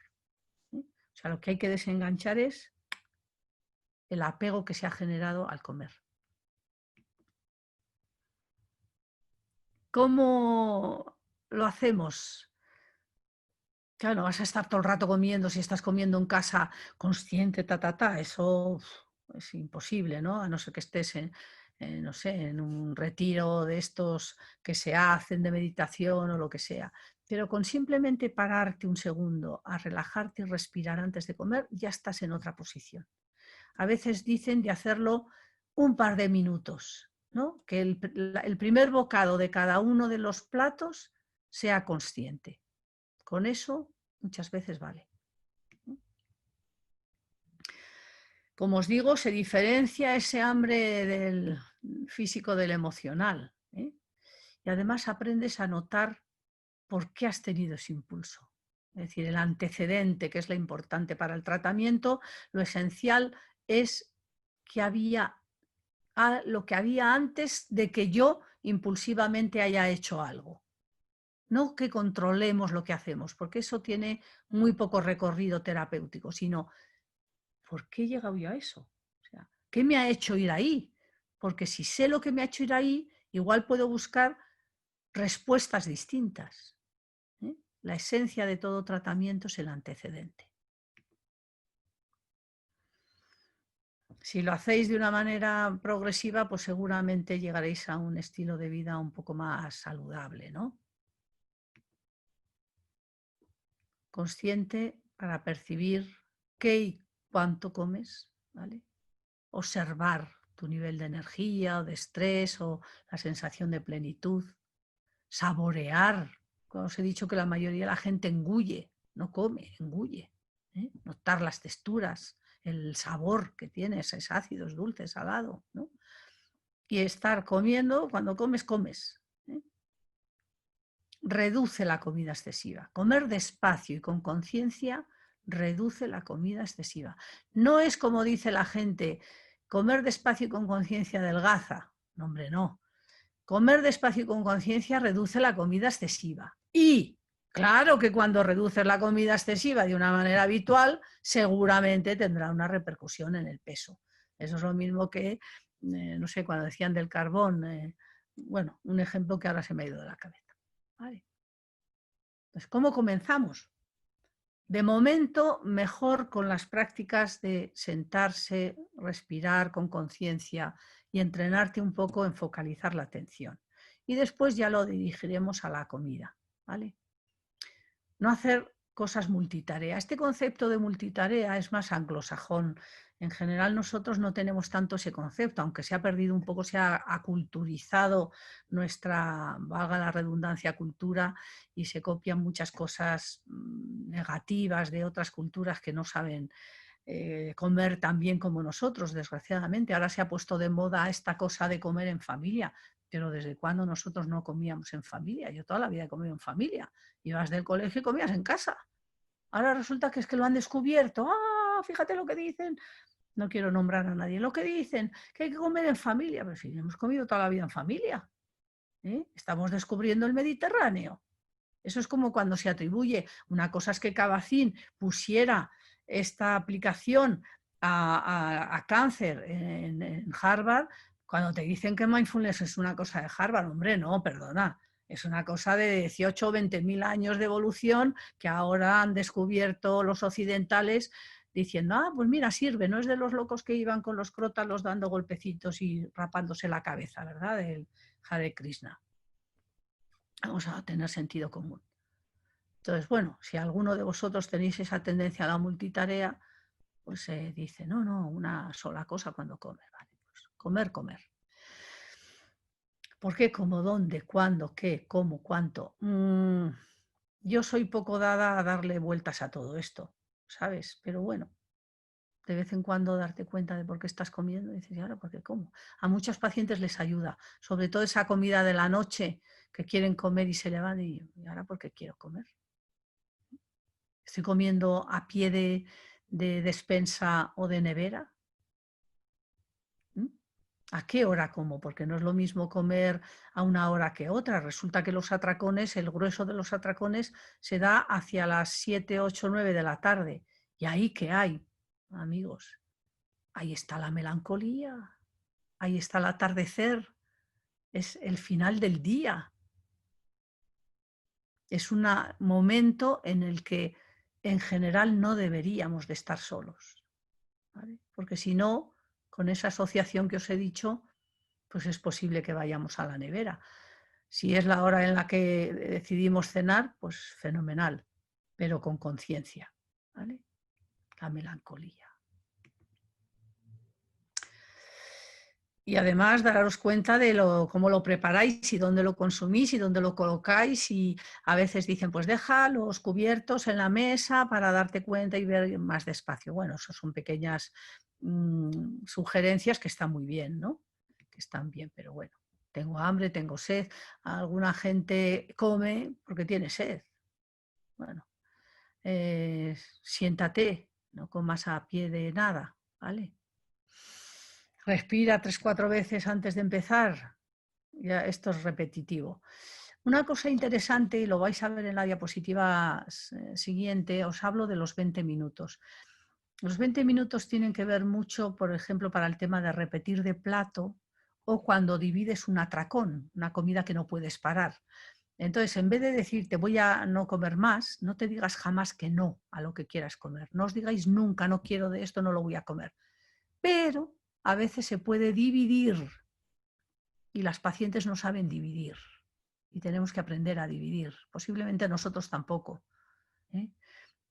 O sea, lo que hay que desenganchar es el apego que se ha generado al comer. ¿Cómo lo hacemos? Claro, no vas a estar todo el rato comiendo si estás comiendo en casa consciente, eso es imposible, ¿no? A no ser que estés no sé, en un retiro de estos que se hacen de meditación o lo que sea. Pero con simplemente pararte un segundo a relajarte y respirar antes de comer, ya estás en otra posición. A veces dicen de hacerlo un par de minutos, ¿no? Que el primer bocado de cada uno de los platos sea consciente. Con eso muchas veces vale. Como os digo, se diferencia ese hambre del físico del emocional, ¿eh? Y además aprendes a notar por qué has tenido ese impulso. Es decir, el antecedente, que es lo importante para el tratamiento, lo esencial es que había lo que había antes de que yo impulsivamente haya hecho algo. No que controlemos lo que hacemos, porque eso tiene muy poco recorrido terapéutico, sino ¿por qué he llegado yo a eso? O sea, ¿qué me ha hecho ir ahí? Porque si sé lo que me ha hecho ir ahí, igual puedo buscar respuestas distintas. La esencia de todo tratamiento es el antecedente. Si lo hacéis de una manera progresiva, pues seguramente llegaréis a un estilo de vida un poco más saludable, ¿no? Consciente para percibir qué y cuánto comes, ¿vale? Observar tu nivel de energía o de estrés o la sensación de plenitud. Saborear. Como os he dicho que la mayoría de la gente engulle, no come, engulle. Notar las texturas, el sabor que tienes, es ácido, es dulce, es salado, ¿no? Y estar comiendo, cuando comes, comes. Reduce la comida excesiva. Comer despacio y con conciencia reduce la comida excesiva. No es como dice la gente, comer despacio y con conciencia adelgaza. No, hombre, no. Comer despacio y con conciencia reduce la comida excesiva. Y claro que cuando reduces la comida excesiva de una manera habitual, seguramente tendrá una repercusión en el peso. Eso es lo mismo que, no sé, cuando decían del carbón, bueno, un ejemplo que ahora se me ha ido de la cabeza. ¿Vale? Pues, ¿cómo comenzamos? De momento, mejor con las prácticas de sentarse, respirar con conciencia y entrenarte un poco en focalizar la atención. Y después ya lo dirigiremos a la comida, ¿vale? No hacer cosas multitarea. Este concepto de multitarea es más anglosajón. En general nosotros no tenemos tanto ese concepto, aunque se ha perdido un poco, se ha aculturizado nuestra, valga la redundancia, cultura, y se copian muchas cosas negativas de otras culturas que no saben comer tan bien como nosotros, desgraciadamente. Ahora se ha puesto de moda esta cosa de comer en familia, Pero ¿desde cuándo nosotros no comíamos en familia? Yo toda la vida he comido en familia. Ibas del colegio y comías en casa. Ahora resulta que es que lo han descubierto. ¡Ah! Fíjate lo que dicen. No quiero nombrar a nadie. Lo que dicen, que hay que comer en familia. Pero si hemos comido toda la vida en familia. Estamos descubriendo el Mediterráneo. Eso es como cuando se atribuye. Una cosa es que Cabacín pusiera esta aplicación a cáncer en Harvard, cuando te dicen que mindfulness es una cosa de Harvard. Hombre, no, perdona. Es una cosa de 18 o 20.000 años de evolución que ahora han descubierto los occidentales diciendo, pues mira, sirve, no es de los locos que iban con los crótalos dando golpecitos y rapándose la cabeza, ¿verdad? Del Hare Krishna. Vamos a tener sentido común. Entonces, bueno, si alguno de vosotros tenéis esa tendencia a la multitarea, pues se dice, no, una sola cosa cuando comer, ¿vale? Pues comer. ¿Por qué? ¿Cómo? ¿Dónde? ¿Cuándo? ¿Qué? ¿Cómo? ¿Cuánto? Yo soy poco dada a darle vueltas a todo esto, ¿sabes? Pero bueno, de vez en cuando darte cuenta de por qué estás comiendo y dices, ¿y ahora por qué como? A muchos pacientes les ayuda, sobre todo esa comida de la noche que quieren comer y se levantan y ahora por qué quiero comer. Estoy comiendo a pie de despensa o de nevera. ¿A qué hora como? Porque no es lo mismo comer a una hora que otra. Resulta que los atracones, el grueso de los atracones se da hacia las 7, 8, 9 de la tarde. ¿Y ahí qué hay, amigos? Ahí está la melancolía, ahí está el atardecer, es el final del día. Es un momento en el que en general no deberíamos de estar solos, ¿vale? Porque si no, con esa asociación que os he dicho, pues es posible que vayamos a la nevera. Si es la hora en la que decidimos cenar, pues fenomenal, pero con conciencia, ¿vale? La melancolía. Y además daros cuenta de cómo lo preparáis y dónde lo consumís y dónde lo colocáis. Y a veces dicen, pues deja los cubiertos en la mesa para darte cuenta y ver más despacio. Bueno, eso son pequeñas sugerencias que están muy bien, ¿no? Que están bien, pero bueno, tengo hambre, tengo sed. Alguna gente come porque tiene sed. Bueno, siéntate, no comas a pie de nada, ¿vale? Respira 3-4 veces antes de empezar. Ya, esto es repetitivo. Una cosa interesante, y lo vais a ver en la diapositiva siguiente, os hablo de los 20 minutos. Los 20 minutos tienen que ver mucho, por ejemplo, para el tema de repetir de plato o cuando divides un atracón, una comida que no puedes parar. Entonces, en vez de decirte voy a no comer más, no te digas jamás que no a lo que quieras comer. No os digáis nunca no quiero de esto, no lo voy a comer. Pero a veces se puede dividir y las pacientes no saben dividir y tenemos que aprender a dividir. Posiblemente nosotros tampoco.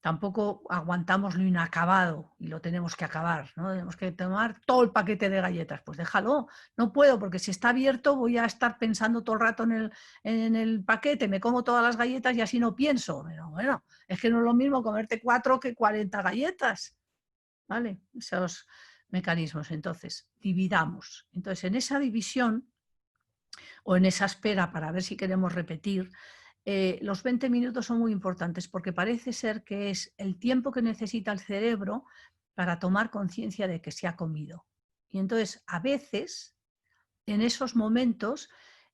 Tampoco aguantamos lo inacabado y lo tenemos que acabar, ¿no? Tenemos que tomar todo el paquete de galletas. Pues déjalo, no puedo porque si está abierto voy a estar pensando todo el rato en el paquete, me como todas las galletas y así no pienso. Pero bueno, es que no es lo mismo comerte 4 que 40 galletas, ¿vale? Esos mecanismos. Entonces, dividamos. Entonces, en esa división o en esa espera para ver si queremos repetir, los 20 minutos son muy importantes porque parece ser que es el tiempo que necesita el cerebro para tomar conciencia de que se ha comido. Y entonces, a veces, en esos momentos,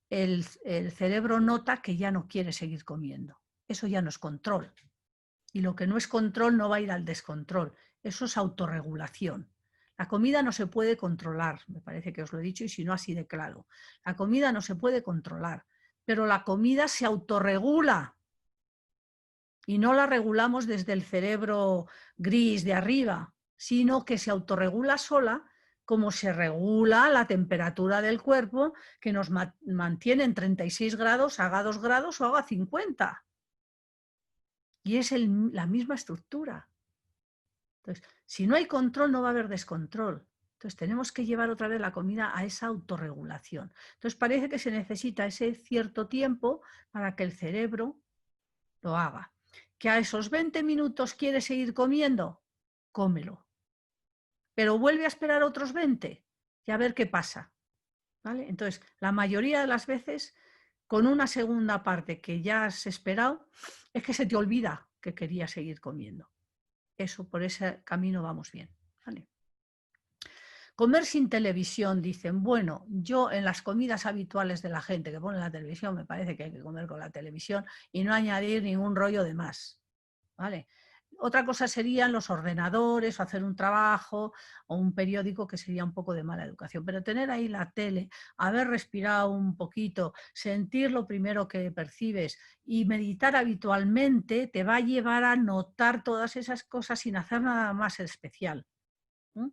el cerebro nota que ya no quiere seguir comiendo. Eso ya no es control. Y lo que no es control no va a ir al descontrol. Eso es autorregulación. La comida no se puede controlar, me parece que os lo he dicho y si no así de claro. La comida no se puede controlar, pero la comida se autorregula y no la regulamos desde el cerebro gris de arriba, sino que se autorregula sola como se regula la temperatura del cuerpo que nos mantiene en 36 grados, haga 2 grados o haga 50. Y es la misma estructura. Entonces, si no hay control, no va a haber descontrol. Entonces, tenemos que llevar otra vez la comida a esa autorregulación. Entonces, parece que se necesita ese cierto tiempo para que el cerebro lo haga. Que a esos 20 minutos quiere seguir comiendo, cómelo. Pero vuelve a esperar otros 20 y a ver qué pasa. ¿vale? Entonces, la mayoría de las veces, con una segunda parte que ya has esperado, es que se te olvida que querías seguir comiendo. Eso, por ese camino vamos bien, ¿vale? Comer sin televisión, dicen, bueno, yo en las comidas habituales de la gente que pone la televisión, me parece que hay que comer con la televisión y no añadir ningún rollo de más, ¿vale? Otra cosa serían los ordenadores o hacer un trabajo o un periódico, que sería un poco de mala educación, pero tener ahí la tele, haber respirado un poquito, sentir lo primero que percibes y meditar habitualmente te va a llevar a notar todas esas cosas sin hacer nada más especial. ¿Mm?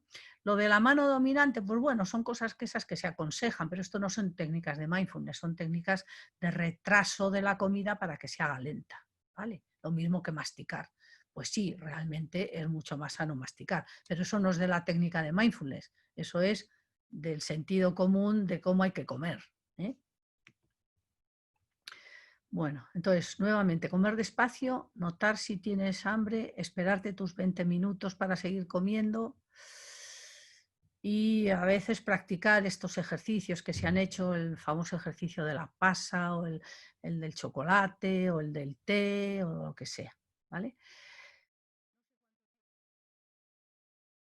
Lo de la mano dominante, pues bueno, son cosas que esas que se aconsejan, pero esto no son técnicas de mindfulness, son técnicas de retraso de la comida para que se haga lenta, ¿vale? Lo mismo que masticar. Pues sí, realmente es mucho más sano masticar, pero eso no es de la técnica de mindfulness, eso es del sentido común de cómo hay que comer, ¿eh? Bueno, entonces, nuevamente, comer despacio, notar si tienes hambre, esperarte tus 20 minutos para seguir comiendo y a veces practicar estos ejercicios que se han hecho, el famoso ejercicio de la pasa o el del chocolate o el del té o lo que sea, ¿vale?